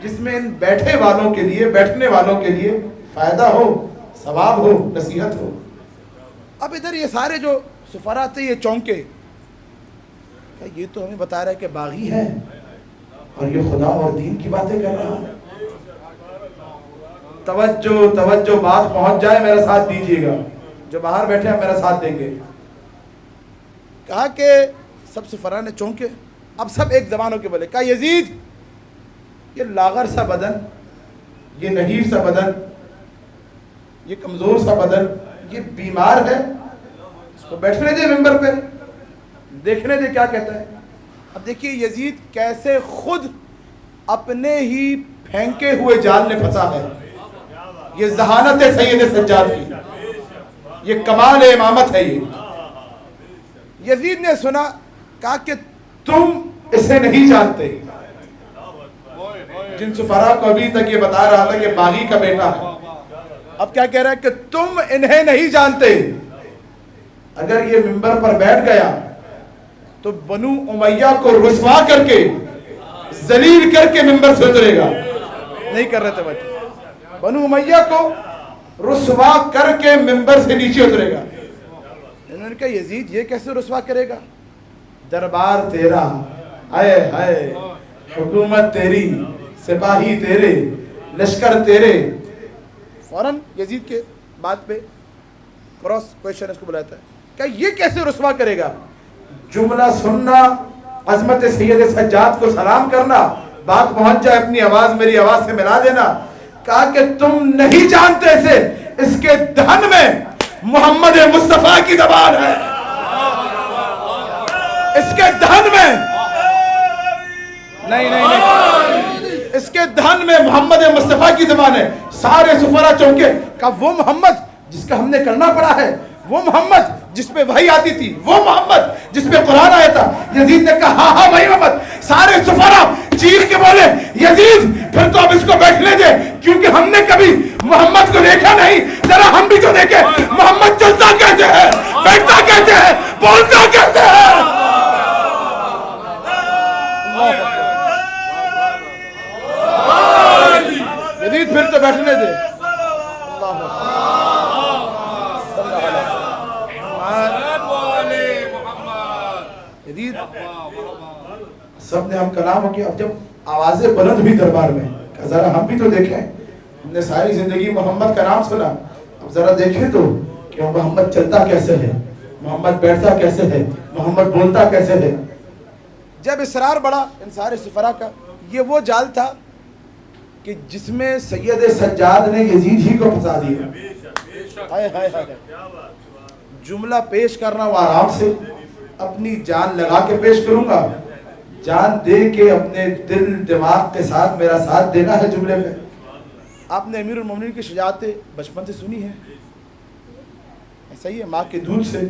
جس میں ان بیٹھے والوں کے لیے, بیٹھنے والوں کے لیے فائدہ ہو, ثواب ہو, نصیحت ہو. اب ادھر یہ سارے جو سفراء تھے یہ چونکے, کہ یہ تو ہمیں بتا رہا ہے کہ باغی ہے اور یہ خدا اور دین کی باتیں کر رہا ہے. توجہ توجہ, بات پہنچ جائے میرا ساتھ دیجیے گا, جو باہر بیٹھے ہیں میرا ساتھ دیں گے. کہا کہ سب سفراء نے چونکے, اب سب ایک زبان ہو کے بولے. کہا یزید یہ لاغر سا بدن, یہ نحیف سا بدن, یہ کمزور سا بدن, یہ بیمار ہے, اس کو بیٹھنے دے ممبر پہ, دیکھنے دے کیا کہتا ہے. اب دیکھیے یزید کیسے خود اپنے ہی پھینکے ہوئے جال میں پھنسا ہے. یہ ذہانت ہے سید سجاد کی, یہ کمال امامت ہے. یہ یزید نے سنا, کہا کہ تم اسے نہیں جانتے. جن سفراء کو ابھی تک یہ بتا رہا تھا کہ باغی کا بیٹا ہے, اب کیا کہہ رہا ہے کہ تم انہیں نہیں جانتے. اگر یہ ممبر پر بیٹھ گیا تو بنو امیہ کو رسوا کر کے, ذلیل کر کے ممبر سے اترے گا. نہیں کر رہے تھے بچے. بنو امیہ کو رسوا کر کے ممبر سے نیچے اترے گا. انہوں نے کہا یزید یہ کیسے رسوا کرے گا؟ دربار تیرا, ہائے ہائے, حکومت تیری, سپاہی تیرے, لشکر تیرے. فوراً یزید کے بات پہ کراس کوئسچن اس کو بلاتا ہے کہ یہ کیسے رسوا کرے گا؟ جملہ سننا, عظمت سید سجاد کو سلام کرنا, بات پہنچ جائے اپنی آواز میری آواز سے ملا دینا. کہا کہ تم نہیں جانتے اسے, اس کے دہن میں محمد مصطفیٰ کی زبان ہے, اس کے دہن میں نہیں, اس کے دہن میں محمد مصطفیٰ کی زبان ہے. سارے سفراء چونکے. کہا وہ محمد جس کا ہم نے کرنا پڑا ہے, وہ محمد جس پہ وحی آتی تھی, وہ محمد جس پہ قرآن آیا تھا. یزید نے کہا ہاں ہاں وہی محمد. سارے سفراء چیخ کے بولے یزید پھر تو اب اس کو بیٹھنے دے, کیونکہ ہم نے کبھی محمد کو دیکھا نہیں, ذرا ہم بھی تو دیکھیں محمد چلتا کیسے ہے, بیٹھتا کیسے ہے, بولتا کیسے ہے. یزید پھر تو بیٹھنے دے. یزید سب نے ہم کلام ہو کیا. اب جب آوازیں بلند ہوئی دربار میں, کہ ذرا ہم بھی تو دیکھیں, ہم نے ساری زندگی محمد کا نام سنا, اب ذرا دیکھیں تو کہ محمد چلتا کیسے ہے, محمد بیٹھتا کیسے ہے, محمد بولتا کیسے ہے. جب اصرار بڑھا ان سارے سفراء کا, یہ وہ جال تھا کہ جس میں سید سجاد نے یزید ہی کو پھنسا دیا. ہائے ہائے ہائے. جملہ پیش کرنا وہ آرام سے, اپنی جان لگا کے پیش کروں گا, جان دے کے اپنے دل دماغ کے ساتھ میرا ساتھ دینا ہے جملے میں. آپ نے امیر المومنین کی شجاعتیں بچپن سے سنی ہیں, ایسا ہی ہے, ماں کے دودھ سے.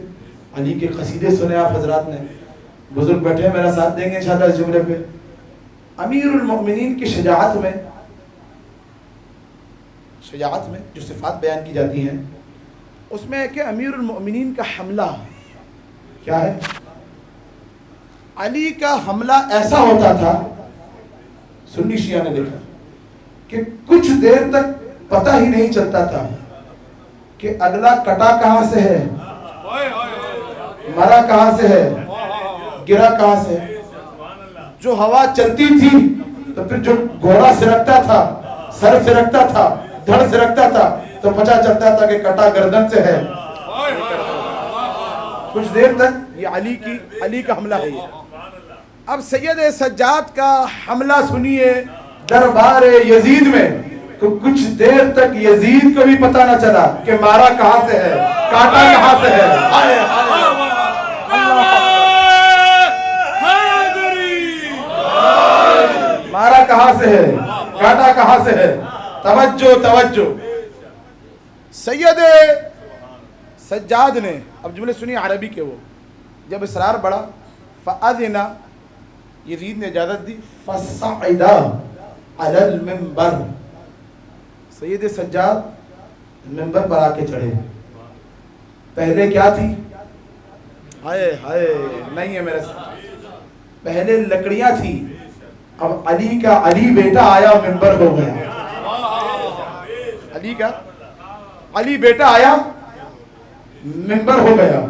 علی کے قصیدے سنے آپ حضرات نے, بزرگ بیٹھے میرا ساتھ دیں گے انشاءاللہ اس جملے پہ. امیر المومنین کی شجاعت میں جو صفات بیان کی جاتی ہیں, اس میں ہے کہ امیر المومنین کا حملہ کیا ہے. علی کا حملہ ایسا ہوتا تھا, سنی شیعہ نے دیکھا کہ کچھ دیر تک پتہ ہی نہیں چلتا تھا کہ اگلا کٹا کہاں سے ہے, مرا کہاں سے ہے, گرا کہاں سے ہے. جو ہوا چلتی تھی تو پھر جو گھوڑا سرکتا تھا, سر سرکتا تھا, دھڑ سرکتا تھا, تو پتہ چلتا تھا کہ کٹا گردن سے ہے. کچھ دیر تک یہ علی کا حملہ ہے. یہ اب سید سجاد کا حملہ سنیے دربار یزید میں, تو کچھ دیر تک یزید کو بھی پتہ نہ چلا کہ مارا کہاں سے ہے, کاٹا کہاں سے ہے. مارا کہاں سے ہے, کاٹا کہاں سے ہے. توجہ توجہ. سید سجاد نے, اب جملے سنی عربی کے, وہ جب اصرار بڑھا, فَأَذِنَ, یزید نے اجازت دی, فَصَعِدَ عَلَى الْمِنْبَرِ, سید سجاد ممبر پر آ کے چڑھے. پہلے کیا تھی, ہائے ہائے نہیں ہے میرے ساتھ. پہلے لکڑیاں تھی, اب علی کا علی بیٹا آیا ممبر ہو گیا. علی بیٹا آیا ممبر ہو گیا.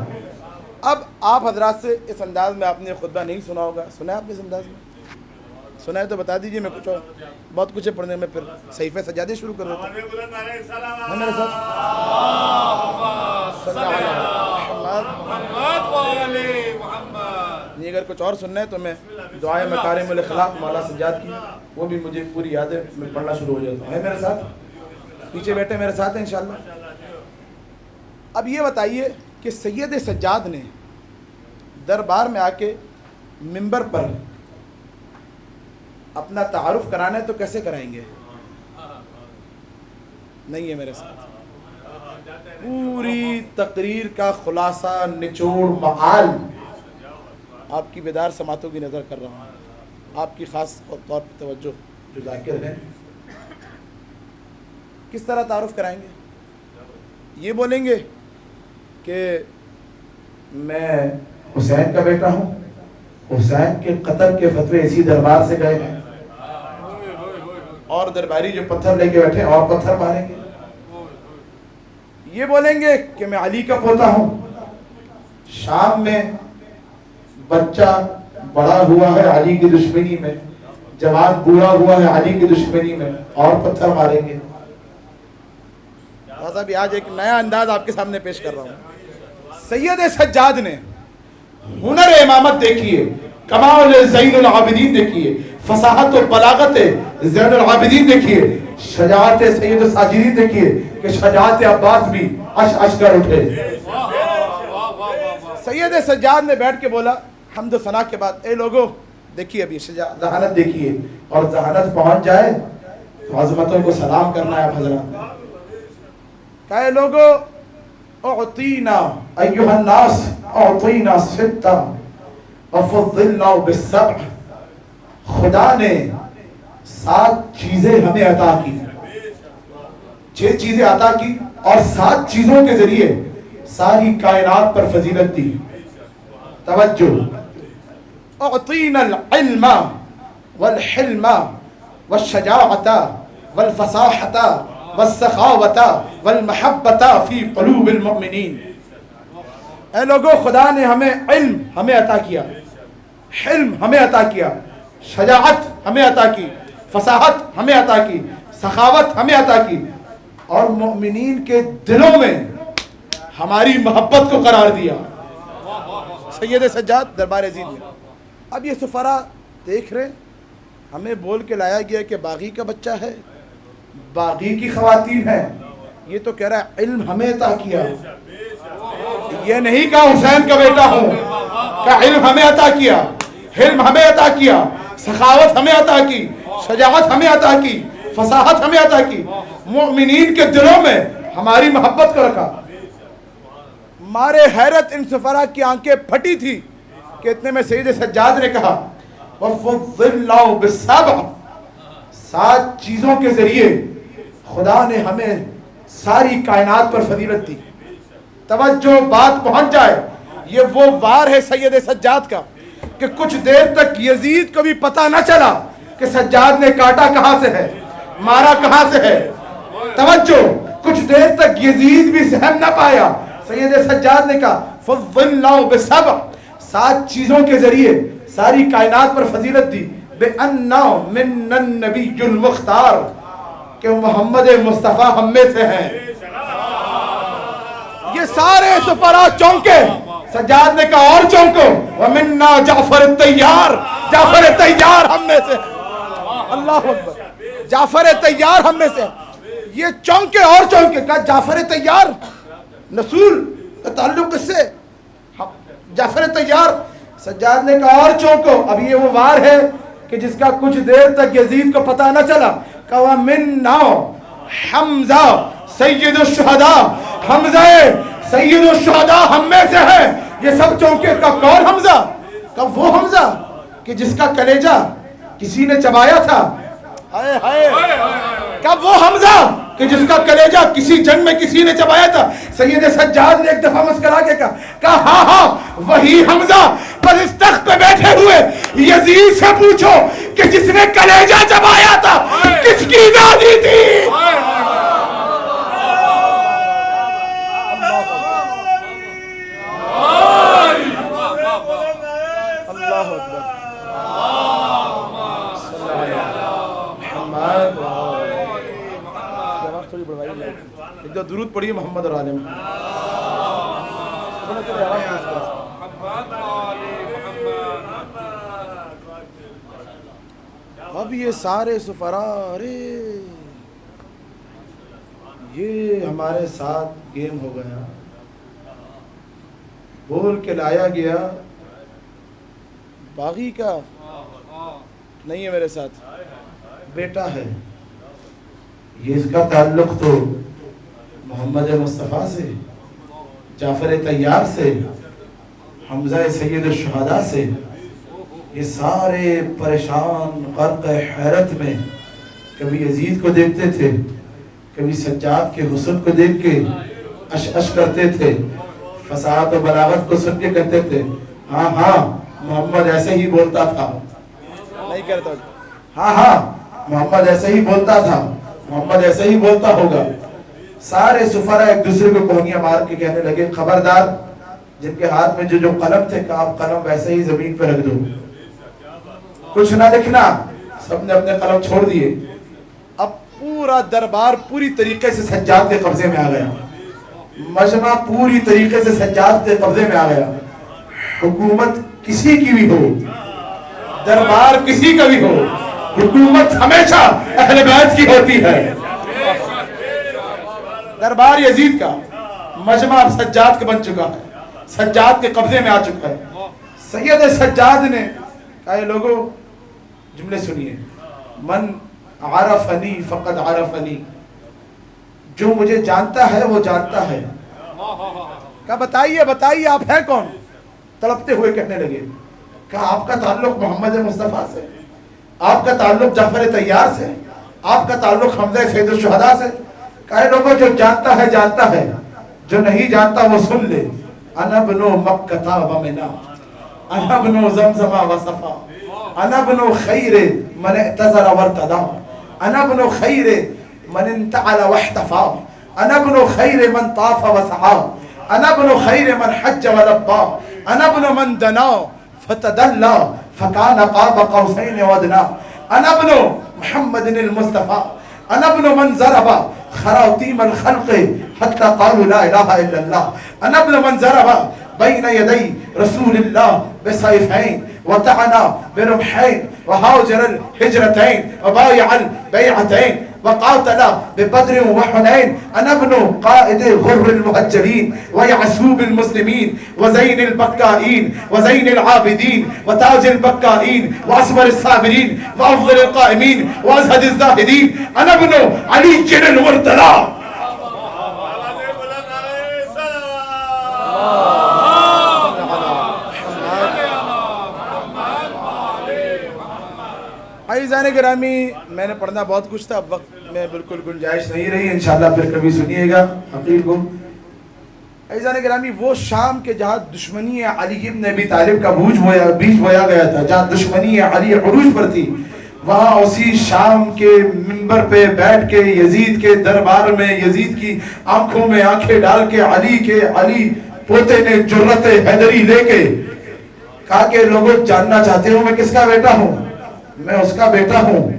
اب آپ حضرات سے اس انداز میں آپ نے خطبہ نہیں سنا ہوگا, سنا ہے آپ نے اس انداز میں؟ سنا ہے تو بتا دیجئے, میں کچھ اور بہت کچھ ہے پڑھنے میں, پھر صحیفے سجادے شروع کر دیتا ہوں میرے ساتھ. نہیں اگر کچھ اور سننا ہے تو میں دعائے مکارم الاخلاق مولا سجاد کی, وہ بھی مجھے پوری یاد ہے, میں پڑھنا شروع ہو جاتا ہوں. ہے میرے ساتھ, پیچھے بیٹھے میرے ساتھ ہیں انشاءاللہ. اب یہ بتائیے کہ سید سجاد نے دربار میں آ کے منبر پر اپنا تعارف کرانا ہے تو کیسے کرائیں گے؟ نہیں ہے میرے ساتھ. پوری تقریر کا خلاصہ, نچوڑ, معال آپ کی بیدار سماعتوں کی نظر کر رہا ہوں, آپ کی خاص طور پر توجہ جو ذاکر ہیں, کس طرح تعارف کرائیں گے؟ یہ بولیں گے کہ میں حسین کا بیٹا ہوں, حسین کے قتل کے فتوے اسی دربار سے گئے ہیں, اور درباری جو پتھر لے کے بیٹھے اور پتھر ماریں گے. یہ بولیں گے کہ میں علی کا پوتا ہوں, شام میں بچہ بڑا ہوا ہے علی کی دشمنی میں, جوان بوڑھا ہوا ہے علی کی دشمنی میں, اور پتھر ماریں گے. صاحب آج ایک نیا انداز آپ کے سامنے پیش کر رہا ہوں. سید سجاد نے ہنر امامت دیکھیے, کمال زین العابدین دیکھیے, فصاحت و بلاغت زین العابدین دیکھیے, شجاعت سید ساجدین دیکھیے کہ شجاعت عباس بھی عش عش کر اٹھے. سید سجاد نے بیٹھ کے بولا حمد و ثنا کے بعد, اے لوگو دیکھیے ابھی ذہانت دیکھیے, اور ذہانت پہنچ جائے تو عظمتوں کو سلام کرنا ہے حضرات. کہے لوگو اعطینا ایوہ الناس اعطینا ستا وفضلنا بالسبع, خدا نے 7 چیزیں ہمیں عطا کی, 6 چیزیں عطا کی, اور 7 چیزوں کے ذریعے ساری کائنات پر فضیلت دی. توجہ, اعطینا العلم والحلم والشجاعت والفصاحت والسخاوت والمحبت فی قلوب المؤمنین. اے لوگوں, خدا نے ہمیں علم ہمیں عطا کیا, حلم ہمیں عطا کیا, شجاعت ہمیں عطا کی, فصاحت ہمیں عطا کی, سخاوت ہمیں عطا کی, اور مومنین کے دلوں میں ہماری محبت کو قرار دیا. سید سجاد دربار عزیز میں. اب یہ سفرا دیکھ رہے, ہمیں بول کے لایا گیا کہ باغی کا بچہ ہے, باغی کی خواتین ہیں, یہ تو کہہ رہا ہے علم ہمیں عطا کیا. یہ نہیں کہا حسین کا بیٹا ہوں, کہ علم ہمیں عطا کیا, حلم ہمیں عطا کیا, سخاوت ہمیں عطا کی, شجاعت ہمیں عطا کی, فصاحت ہمیں عطا کی, مومنین کے دلوں میں ہماری محبت کو رکھا. مارے حیرت ان سفرا کی آنکھیں پھٹی تھی کہ اتنے میں سید سجاد نے کہا وَفَضِّلْنَا بِالسَّبْعِ, 7 چیزوں کے ذریعے خدا نے ہمیں ساری کائنات پر فضیلت دی. توجہ, بات پہنچ جائے. یہ وہ وار ہے سید سجاد کا کہ کچھ دیر تک یزید کو بھی پتہ نہ چلا کہ سجاد نے کاٹا کہاں سے ہے, مارا کہاں سے ہے. توجہ, کچھ دیر تک یزید بھی سہم نہ پایا. سید سجاد نے کہا فَضِّلْنَا بِالسَّبْعِ, 7 چیزوں کے ذریعے ساری کائنات پر فضیلت دی. بِأَنَّا مِنَّ النَّبِيُّ الْمُخْتَارِ, کہ محمد مصطفیٰ ہم میں سے ہیں. یہ سارے سفرا چونکے. سجاد نے کہا اور چونکو, وَمِنَّا جعفر الطیار, جعفر طیار ہم میں سے. اللہ اکبر, جعفر طیار ہم میں سے. یہ چونکے اور چونکے. کہا جعفر طیار, نسول کا تعلق اس سے, جعفر طیار. سجاد نے کہا اور چونکو. اب یہ وہ وار ہے کہ جس کا کچھ دیر تک یزید کو پتہ نہ چلا. کہا وَمِنَّا حمزہ سید الشہداء, حمزہ سید الشہداء ہم میں سے ہے. یہ سب چونکے. کا کون حمزہ؟ کہ وہ حمزہ کہ جس کا کلیجہ کسی نے چبایا تھا. ہائے ہائے. کہ وہ حمزہ کہ جس کا کلیجہ کسی جنگ میں کسی نے چبایا تھا. سید سجاد نے ایک دفعہ مسکرا کے کہا ہاں ہاں وہی حمزہ پر اس تخت پہ بیٹھے ہوئے یزید سے پوچھو کہ جس نے کلیجہ چبایا تھا کس کی دادی تھی؟ جو درود پڑھیے محمد اور عالم. اب یہ سارے سفراء ارے یہ ہمارے ساتھ گیم ہو گیا. بول کے لایا گیا باغی کا نہیں ہے میرے ساتھ بیٹا ہے. یہ اس کا تعلق تو محمد مصطفیٰ سے، جعفر طیار سے، حمزہ سید الشہداء سے. یہ سارے پریشان غرق حیرت میں کبھی یزید کو دیکھتے تھے، کبھی سجاد کے حسن کو دیکھ کے اش اش کرتے تھے، فصاحت و بلاغت کو سن کے کہتے تھے ہاں ہاں محمد ایسے ہی بولتا تھا. نہیں کرتا ہاں محمد ایسے ہی بولتا تھا، محمد ایسے ہی بولتا ہوگا. سارے سفراء ایک دوسرے کو کوہنیاں مار کے کہنے لگے خبردار جن کے ہاتھ میں جو قلم تھے کہ آپ قلم ویسے ہی زمین پہ رکھ دو، کچھ نہ لکھنا. سب نے اپنے قلم چھوڑ دیے. اب پورا دربار پوری طریقے سے سجاد کے قبضے میں آ گیا. مجمع پوری طریقے سے سجاد کے قبضے میں آ گیا. حکومت کسی کی بھی ہو، دربار کسی کا بھی ہو، حکومت ہمیشہ اہل بیت کی ہوتی ہے. دربار یزید کا، مجمع اب سجاد کا بن چکا ہے، سجاد کے قبضے میں آ چکا ہے. سید سجاد نے کہا لوگوں جملے سنیے، من عرفنی فقد عرفنی، جو مجھے جانتا ہے وہ جانتا ہے. کہا بتائیے آپ ہیں کون؟ تڑپتے ہوئے کہنے لگے کہا آپ کا تعلق محمد مصطفیٰ سے، آپ کا تعلق جعفر طیار سے، آپ کا تعلق حمزہ سید الشہداء سے. کہا لوگوں جو جانتا ہے جانتا ہے، جو نہیں جانتا وہ سن لے. انا بنو مکہ و منا، انا بنو زمزم و صفا، انا بنو خیر من اعتذر وارتدا، انا بنو خیر من انتعل واحتفا، انا بنو خیر من طاف وسعى، انا بنو خیر من حج ولبى، انا بنو من دنا فتدلى فكان قاب قوسين وادنى، انا بنو محمد المصطفى، انا بنو من ضرب خراطيم الخلق حتى قالوا لا اله الا الله، انا ابن من ضرب بين يدي رسول الله بسيفين وطعن برمحين وهاجر الهجرتين وبايع البيعتين وقاتل ببدر وحنين، انا ابن قائد غر المهجرين ويعسوب المسلمين وزين البكائين وزين العابدين وتاج البكائين واسمر الصابرين وافضل القائمين وازهد الزاهدين، انا ابن علي المرتضى. عزیزان گرامی میں نے پڑھنا بہت کچھ تھا، اب وقت میں بالکل گنجائش نہیں رہی، انشاءاللہ پھر کبھی سنیے گا عقیل کو. عزیزان گرامی وہ شام کے جہاں دشمنی علی ابن ابی طالب کا بیج بویا گیا تھا، جہاں دشمنی علی عروج پر تھی، وہاں اسی شام کے منبر پہ بیٹھ کے یزید کے دربار میں یزید کی آنکھوں میں آنکھیں ڈال کے علی پوتے نے جرت حیدری لے کے کہا کہ لوگوں جاننا چاہتے ہو میں کس کا بیٹا ہوں؟ میں اس کا بیٹا ہوں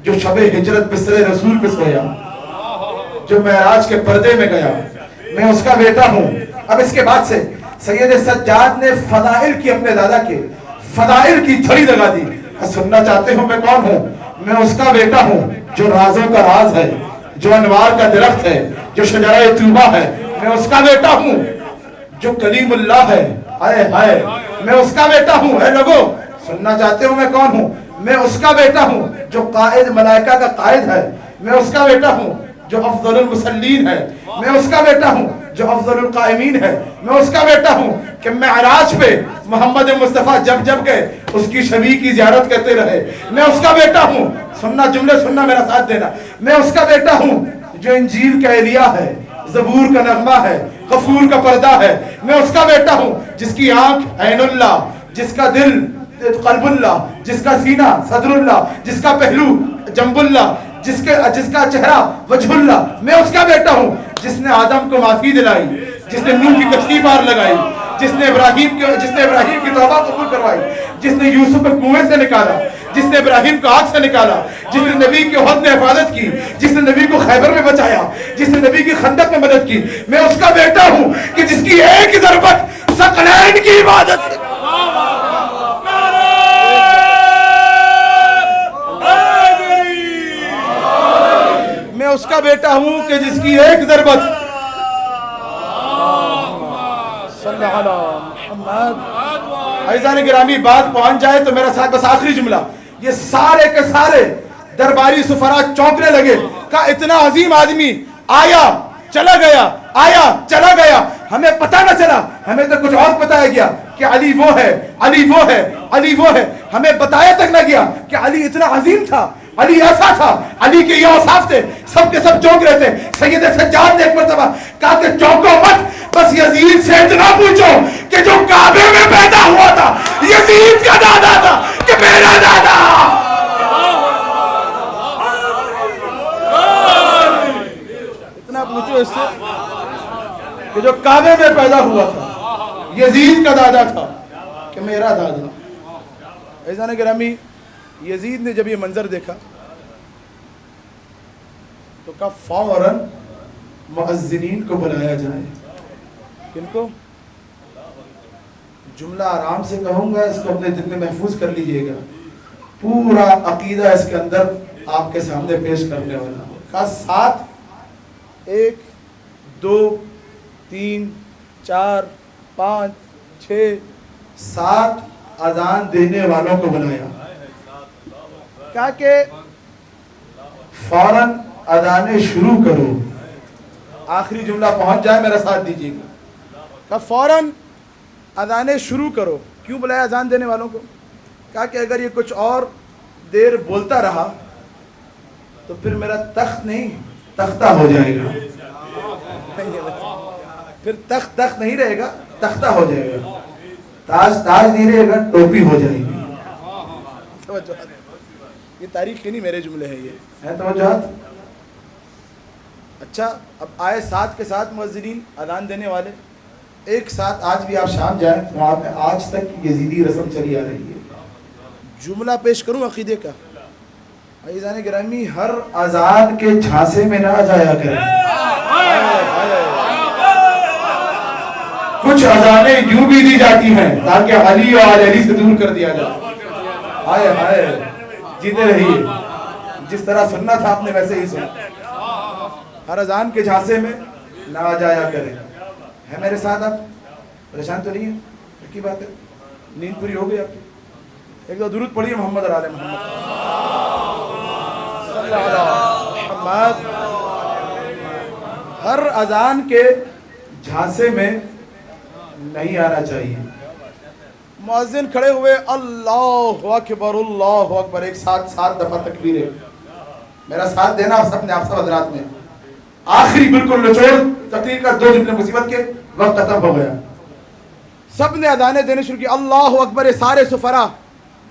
جو شب ہجرت بستر رسول پہ سویا، جو معراج کے پردے میں گیا، میں اس کا بیٹا ہوں. اب اس کے بعد سے سید سجاد نے فضائل کی اپنے دادا کے فضائل کی تھڑی لگا دی. سننا چاہتے ہو میں کون ہوں؟ میں اس کا بیٹا ہوں جو رازوں کا راز ہے، جو انوار کا درخت ہے، جو شجرہ طوبہ ہے. میں اس کا بیٹا ہوں جو کلیم اللہ ہے. ہائے ہائے میں اس کا بیٹا ہوں. اے لوگوں سننا چاہتے ہو میں کون ہوں؟ میں اس کا بیٹا ہوں جو قائد ملائکہ کا قائد ہے. میں اس کا بیٹا ہوں جو افضل المصلین ہے. میں اس کا بیٹا ہوں جو افضل القائمین ہے. میں اس کا بیٹا ہوں کہ معراج پہ محمد مصطفیٰ جب گئے اس کی شبیہ کی زیارت کرتے رہے. میں اس کا بیٹا ہوں، سننا جملے سننا میرا ساتھ دینا، میں اس کا بیٹا ہوں جو انجیل کا ایلیا ہے، زبور کا نغمہ ہے، غفور کا پردہ ہے. میں اس کا بیٹا ہوں جس کی آنکھ عین اللہ، جس کا دل قلب اللہ، جس کا سینہ صدر اللہ، جس کا پہلو جنب اللہ، جس کا چہرہ وجہ اللہ. میں اس کا بیٹا ہوں جس نے آدم کو معافی دلائی، جس نے نوح کی کشتی پار لگائی، جس نے ابراہیم کی توبہ قبول کروائی، جس نے یوسف کو کنویں سے نکالا، جس نے ابراہیم کو آگ سے نکالا، جس نے نبی کی احد میں حفاظت کی، جس نے نبی کو خیبر میں بچایا، جس نے نبی کی خندق میں مدد کی. میں اس کا بیٹا ہوں کہ جس کی ایک ضربت ثقلین کی عبادت سے. میں اس کا بیٹا ہوں کہ جس کی ایک ضربت صلی اللہ علیہ محمد. عزیزان گرامی بات پہنچ جائے تو میرا ساتھ بس آخری جملہ. یہ سارے کے سارے درباری سفراء چونکنے لگے کہ اتنا عظیم آدمی آیا چلا گیا، آیا چلا گیا، ہمیں پتہ نہ چلا، ہمیں تو کچھ اور بتایا گیا کہ علی وہ ہے، علی وہ ہے، علی وہ ہے. ہمیں بتایا تک نہ گیا کہ علی اتنا عظیم تھا، علی ایسا تھا، علی کے یہ اوصاف تھے. سب کے سب چونک رہے تھے. سید سجاد نے ایک مرتبہ کہا کہ چونکو مت، بس یزید سے اتنا پوچھو کہ جو کعبے میں پیدا ہوا تھا یزید کا دادا تھا کہ میرا دادا. اتنا پوچھو اس سے کہ جو کعبے میں پیدا ہوا تھا یزید کا دادا تھا کہ میرا دادا. عزیزان گرامی یزید نے جب یہ منظر دیکھا تو کہا فوراً مؤذنین کو بلایا جائے. کن کو؟ جملہ آرام سے کہوں گا، اس کو اپنے دل میں محفوظ کر لیجئے گا. پورا عقیدہ اس کے اندر آپ کے سامنے پیش کرنے والا. کہا 7 1 2 3 4 5 6 7 اذان دینے والوں کو بلایا. کہا کہ فوراً اذانیں شروع کرو. آخری جملہ پہنچ جائے میرا ساتھ دیجیے گا. کہا فوراً اذانیں شروع کرو. کیوں بلایا اذان دینے والوں کو؟ کہا کہ اگر یہ کچھ اور دیر بولتا رہا تو پھر میرا تخت نہیں تختہ ہو جائے گا. پھر تخت نہیں رہے گا، تختہ ہو جائے گا. تاج نہیں رہے گا، ٹوپی ہو جائے گی. یہ تاریخ کی نہیں میرے جملے ہیں، یہ ہے توجہات. اچھا اب آئے 7 کے 7 مؤذنین اذان دینے والے. ایک ساتھ آج بھی آپ شام جائیں تو وہاں پہ آج تک یزیدی رسم چلی آ رہی ہے. جملہ پیش کروں عقیدے کا. عزیزان گرامی ہر اذان کے جھانسے میں نہ جایا کریں. کچھ اذانیں یوں بھی دی جاتی ہیں تاکہ علی اور علی سے دور کر دیا جائے. آئے آئے جیتے رہیے. جس طرح سننا تھا آپ نے ویسے ہی سنا. ہر اذان کے جھانسے میں نہ جایا کریں. ہے میرے ساتھ؟ آپ پریشان تو نہیں ہیں؟ کی بات ہے، نیند پوری ہو گئی آپ کی؟ ایک دو درود پڑھیے محمد علی محمد صلی اللہ علیہ محمد. ہر اذان کے جھانسے میں نہیں آنا چاہیے. مؤذن کھڑے ہوئے اللہ اکبر اللہ اکبر، ایک ساتھ 7 دفعہ تکبیریں. میرا ساتھ دینا آپ سب نے، آپ سب حضرات میں. آخری بالکل نچوڑ تقریر کا 2 جملے مصیبت کے وقت ختم ہو گیا. سب نے اذانیں دینے شروع کی. اللہ اکبر. سارے سفراء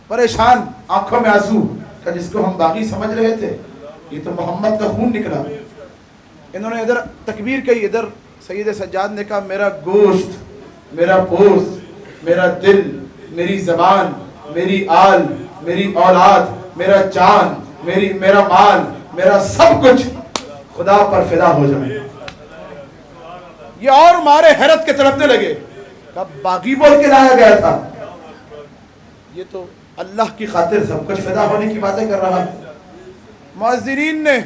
پریشان، آنکھوں میں آنسو کہ جس کو ہم باقی سمجھ رہے تھے یہ تو محمد کا خون نکلا. انہوں نے ادھر تکبیر کہی، ادھر سید سجاد نے کہا میرا گوشت، میرا پوست، میرا دل، میری زبان، میری آل، میری اولاد، میرا جان، میرا مال، میرا سب کچھ خدا پر فدا ہو جائے. یہ اور مارے حیرت کے تڑپنے لگے. کہا باغی بول کے لایا گیا تھا، یہ تو اللہ کی خاطر سب کچھ فدا ہونے کی باتیں کر رہا ہے. مؤذنین نے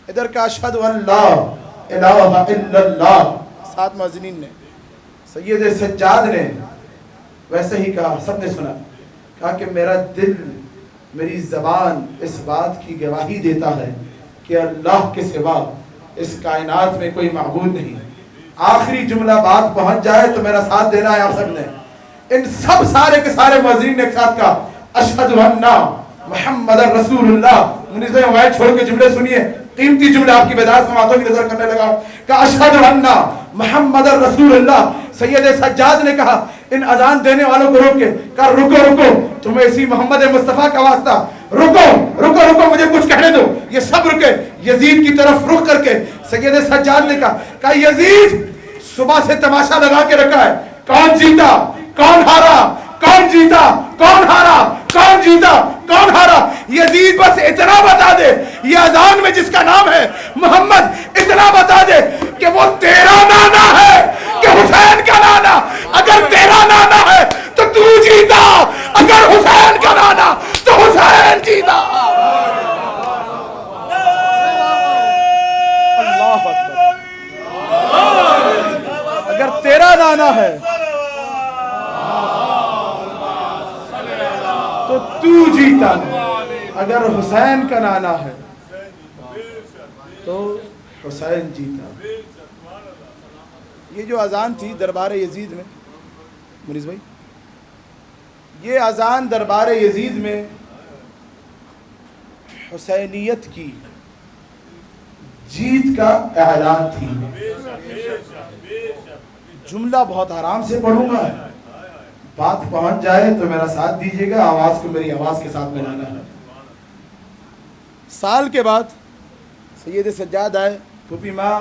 ادھر کہا اشہد ان لا الہ الا اللہ. 7 مؤذنین نے. سید سجاد نے ویسے ہی کہا، سب نے سنا. کہا کہ میرا دل، میری زبان اس بات کی گواہی دیتا ہے کہ اللہ کے سوا اس کائنات میں کوئی معبود نہیں. آخری جملہ بات پہنچ جائے تو میرا ساتھ دینا ہے آپ سب نے. ان سب سارے کے سارے مؤذنین نے ایک ساتھ کہا اشہد ان محمد رسول اللہ. منیزہ موبائل چھوڑ کے جملے سنیے، قیمتی جملہ آپ کی بیدار سماعتوں کی نظر کرنے لگا کہ اشہد انہ محمد رسول اللہ. سید سجاد نے کہا ان اذان دینے والوں کو روک کے کہا رکو رکو, تمہیں اسی محمد مصطفیٰ کا واسطہ, رکو رکو رکو مجھے کچھ کہنے دو. یہ سب رکے. یزید کی طرف رخ کر کے سید سجاد نے کہا یزید صبح سے تماشا لگا کے رکھا ہے, کون جیتا کون ہارا, کون جیتا کون ہارا, کون جیتا کون ہارا. یزید بس اتنا بتا دے, یہ اذان میں جس کا نام ہے محمد, اتنا بتا دے کہ وہ تیرا نانا ہے کہ حسین کا نانا. اگر تیرا نانا ہے تو جیتا, اگر حسین کا نانا تو حسین جیتا. اللہ اکبر. اگر تیرا نانا ہے تو جیتا, اگر حسین کا نانا ہے تو حسین جیتا. یہ جو اذان تھی دربار یزید میں, منیز بھائی, یہ اذان دربار یزید میں حسینیت کی جیت کا اعلان تھی. جملہ بہت آرام سے پڑھوں گا, بات پہنچ جائے تو میرا ساتھ دیجیے گا, آواز کو میری آواز کے ساتھ ملانا ہے. سال کے بعد سید سجاد آئے, پھوپھی ماں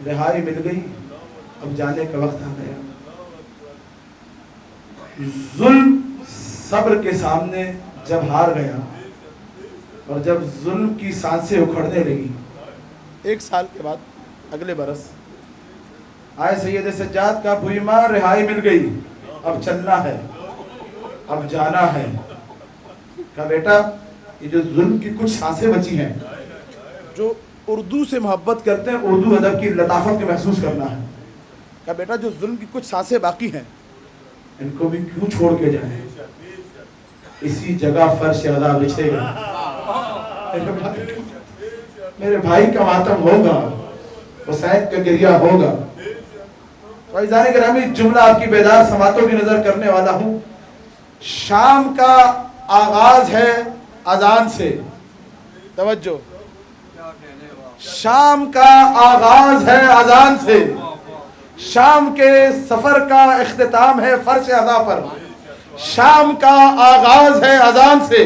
رہائی مل گئی, اب جانے کا وقت آ گیا. ظلم صبر کے سامنے جب ہار گیا اور جب ظلم کی سانسیں اکھڑنے لگی, ایک سال کے بعد اگلے برس آئے سید سجاد کا پھوپھی ماں رہائی مل گئی, اب چلنا ہے, اب جانا ہے. کہا بیٹا یہ جو ظلم کی کچھ سانسیں بچی ہیں, جو اردو سے محبت کرتے ہیں اردو ادب کی لطافت کو محسوس کرنا ہے. کہا بیٹا جو ظلم کی کچھ سانسیں باقی ہیں ان کو بھی کیوں چھوڑ کے جائیں, اسی جگہ فرش ادا بچھے گا. میرے بھائی کا ماتم ہوگا, حسین کا گریہ ہوگا. فائزان گرامی, جملہ آپ کی بیدار سماعتوں کی نظر کرنے والا ہوں. شام کا آغاز ہے اذان سے, توجہ, شام کا آغاز ہے اذان سے. شام کے سفر کا اختتام ہے فرش ادا پر. شام کا آغاز ہے اذان سے,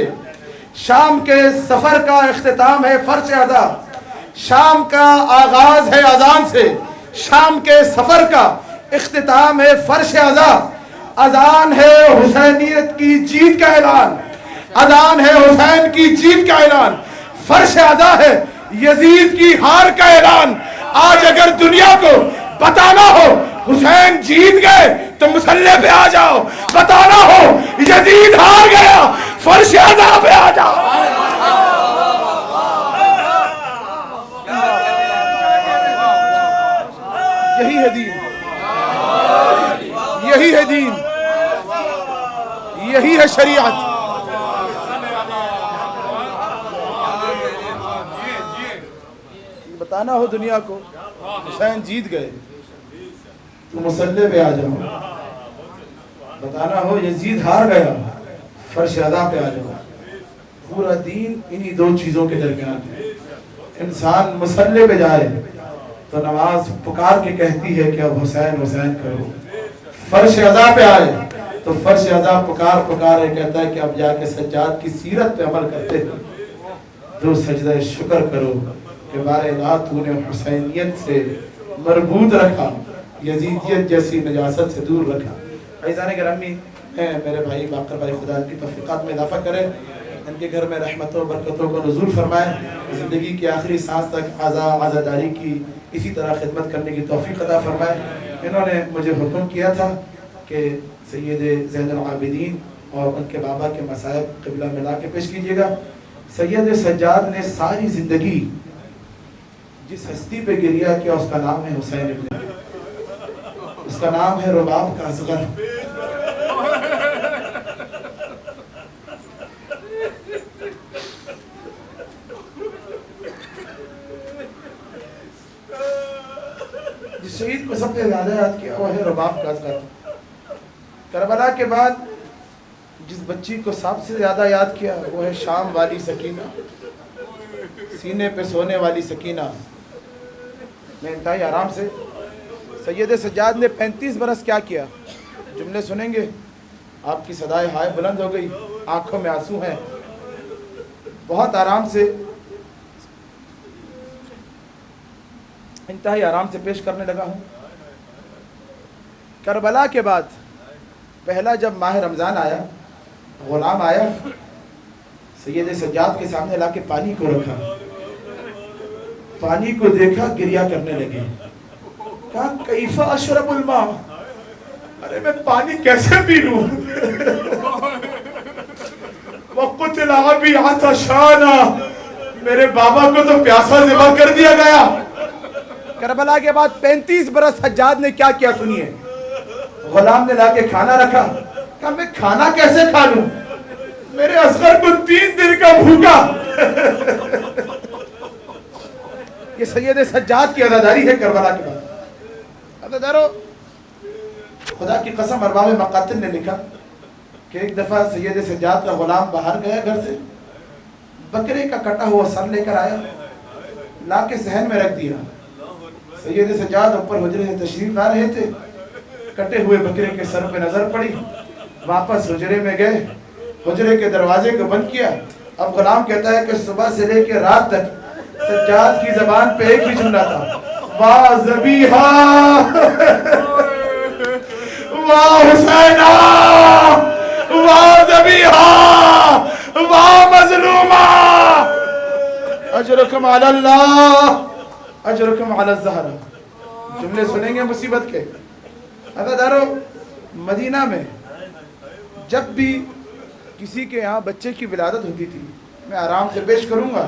شام کے سفر کا اختتام ہے فرش ادا. شام کا آغاز ہے اذان سے, شام کے سفر کا اختتام ہے فرش اذا. اذان ہے حسینیت کی جیت کا اعلان, اذان ہے حسین کی جیت کا اعلان. فرش اذا ہے یزید کی ہار کا اعلان. آج اگر دنیا کو بتانا ہو حسین جیت گئے تو مسلح پہ آ جاؤ, بتانا ہو یزید ہار گیا فرش اذا پہ آ جاؤ. یہی ہے دین, یہی ہے دین, یہی ہے شریعت. بتانا ہو دنیا کو حسین جیت گئے تو مسلح پہ آ جاؤ, بتانا ہو یزید ہار گیا فرش ادا پہ آ جاؤ. پورا دین انہی دو چیزوں کے درمیان ہے. انسان مسلح پہ جائے تو نماز پکار کے کہتی ہے کہ اب حسین حسین کرو. فرش اذا پہ آئے تو فرش اذا پکار پکار کہتا ہے کہ اب جا کے سجاد کی سیرت پہ عمل کرتے ہیں. دو سجدہ شکر کرو کہ بار الہ تو نے حسینیت سے مربوط رکھا, یزیدیت جیسی نجاست سے دور رکھا. عزیزان گرامی, میرے بھائی باقر بھائی خدا ان کی توفیقات میں اضافہ کرے, ان کے گھر میں رحمتوں برکتوں کو نزول فرمائے, زندگی کی آخری سانس تک عزاداری کی اسی طرح خدمت کرنے کی توفیق عطا فرمائے. انہوں نے مجھے حکم کیا تھا کہ سید زین العابدین اور ان کے بابا کے مصائب قبلہ ملا کے پیش کیجیے گا. سید سجاد نے ساری زندگی جس ہستی پہ گریہ کیا اس کا نام ہے حسین ابن علی, اس کا نام ہے رباب کا اصغر. جس شہید کو سب سے زیادہ یاد کیا وہ ہے رباب کا اصغر. کربلا کے بعد جس بچی کو سب سے زیادہ یاد کیا وہ ہے شام والی سکینہ. سینے پہ سونے والی سکینہ میں انتہائی آرام سے سید سجاد نے 35 برس کیا کیا، جملے سنیں گے آپ کی صدائے ہائے بلند ہو گئی، آنکھوں میں آنسو ہیں. بہت آرام سے انتہائی آرام سے پیش کرنے لگا ہوں. کربلا کے بعد پہلا جب ماہ رمضان آیا، غلام آیا، سید سجاد کے سامنے لا کے پانی کو رکھا، پانی کو دیکھا، گریا کرنے لگے. کہا کیف اشرب الماء، ارے میں پانی کیسے پی لوں؟ وقتل ابی عطشانا، میرے بابا کو تو پیاسا ذبح کر دیا گیا. کربلا کے بعد 35 برس حجاج نے کیا کیا سنیے. غلام نے لا کے کھانا رکھا، کہا میں کھانا کیسے کھا لوں، میرے اصغر کو 3 دن کا بھوکا. یہ سید سجاد کی عزاداری ہے کربلا کے بعد. عزادارو، خدا کی قسم ارباب مقاتل نے لکھا کہ ایک دفعہ سید سجاد کا غلام باہر گیا گھر سے، بکرے کا کٹا ہوا سر لے کر آیا، لا کے صحن میں رکھ دیا. سید سجاد اوپر حجرے سے تشریف لا رہے تھے، کٹے ہوئے بکرے کے سر پہ نظر پڑی، واپس حجرے میں گئے، حجرے کے دروازے کو بند کیا. اب غلام کہتا ہے کہ صبح سے لے کے رات تک سجاد کی زبان پہ ایک ہی جملہ تھا، واہ ذبیحہ، واہ حسینہ، واہ ذبیحہ، واہ مظلومہ، اجرکم علی اللہ، اجرکم علی الزہرا. جملے سنیں گے مصیبت کے. عزادارو، مدینہ میں جب بھی کسی کے یہاں بچے کی ولادت ہوتی تھی، میں آرام سے پیش کروں گا،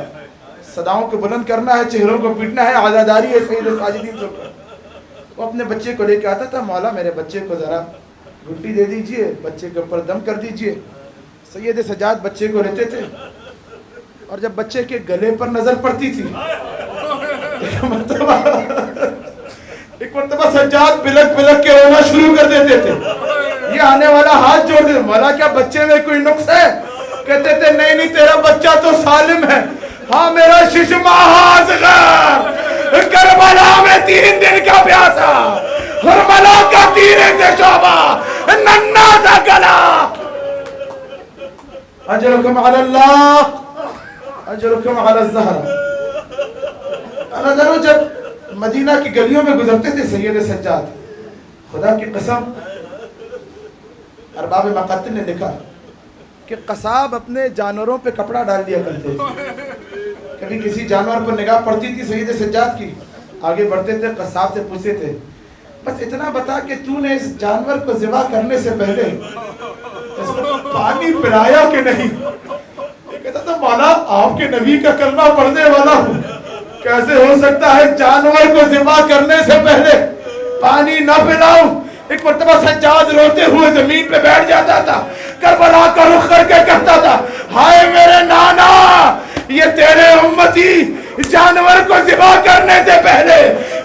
صداؤں کو بلند کرنا ہے، چہروں کو پیٹنا ہے، عزاداری ہے سید ساجدین سے. وہ اپنے بچے کو لے کے آتا تھا، مولا میرے بچے کو ذرا گھٹی دے دیجئے، بچے کے اوپر دم کر دیجئے. سید سجاد بچے کو لیتے تھے، اور جب بچے کے گلے پر نظر پڑتی تھی، ایک مرتبہ سجاد بلک بلک کے رونا شروع کر دیتے تھے. یہ آنے والا ہاتھ جوڑ دیتے، مولا کیا بچے میں کوئی نقص ہے؟ کہتے تھے نہیں نہیں، تیرا بچہ تو سالم ہے. ہاں میرا ششمہ اصغر کربلا میں 3 دن کا پیاسا، کربلا کا تیرے سے شعبہ، ننھا سا گلا. اجرکم علی اللہ، اجرکم علی الزہرا. عزادارو، جب مدینہ کی گلیوں میں گزرتے تھے سید سجاد، خدا کی قسم ارباب مقاتل نے لکھا کہ قصاب اپنے جانوروں پہ کپڑا ڈال دیا کرتے تھے. کبھی کسی جانور پر نگاہ پڑتی تھی سید سجاد کی، آگے بڑھتے تھے، قصاب سے پوچھتے تھے بس اتنا بتا کہ تو نے اس جانور کو ذبح کرنے سے پہلے اس کو پانی پلایا کہ نہیں. یہ کہتا تھا مولا آپ کے نبی کا کلمہ پڑھنے والا ہوں، کیسے ہو سکتا ہے جانور کو ذبح کرنے سے پہلے پانی نہ پلاؤں. ایک مرتبہ سجاد روتے ہوئے زمین پہ بیٹھ جاتا تھا، کربلا کا رخ کر کے کہتا تھا ہائے میرے نانا، یہ تیرے امتی جانور کو ذبح کرنے سے پہلے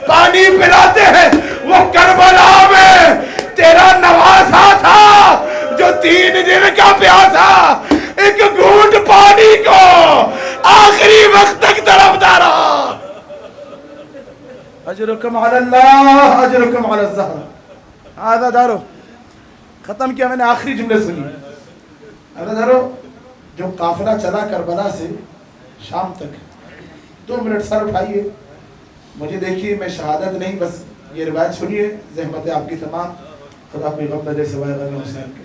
پانی پلاتے ہیں. وہ کربلا میں تیرا نواسا تھا جو 3 دن کا پیاسا ایک گھونٹ پانی کو آخری وقت تک طلبتا رہا. اجرکم علی اللہ، اجرکم علی الزہرا. عزادارو، ختم کیا میں نے آخری جملے سنی. عزادارو، جو قافلہ چلا کربلا سے شام تک، 2 منٹ سر اٹھائیے، مجھے دیکھیے، میں شہادت نہیں، بس یہ روایت سنیے، زحمت آپ کی تمام، خدا کوئی غم نہ دے سوائے غم حسین کے.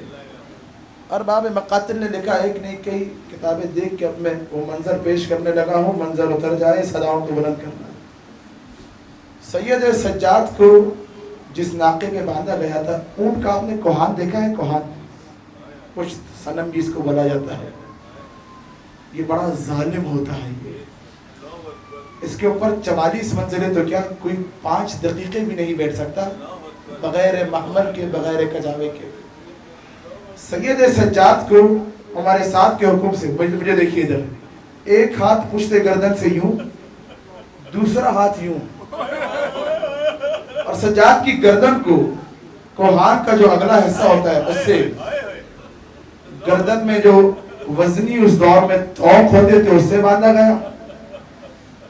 ارباب مقاتل نے لکھا، ایک نہیں کئی کتابیں دیکھ کے اب میں وہ منظر پیش کرنے لگا ہوں، منظر اتر جائے، صداؤں کو بلند کرنا. سید سجاد کو جس ناقے پہ باندھا گیا تھا، اونٹ کا آپ نے کوہان دیکھا ہے؟ کوہان، پشت صنم جس کو بولا جاتا ہے، یہ بڑا ظالم ہوتا ہے. یہ اس کے اوپر 44 منزلیں، تو کیا کوئی 5 دقیقے بھی نہیں بیٹھ سکتا بغیر محمل کے، بغیر کجاوے کے. سید سجاد کو ہمارے ساتھ کے حکم سے، مجھے دیکھیے ادھر، ایک ہاتھ پشت گردن سے یوں، دوسرا ہاتھ یوں، اور سجاد کی گردن کو کوہان کا جو اگلا حصہ ہوتا ہے اس سے گردن میں جو وزنی اس دور میں توق ہوتے تھے اس سے باندھا گیا.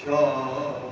Shah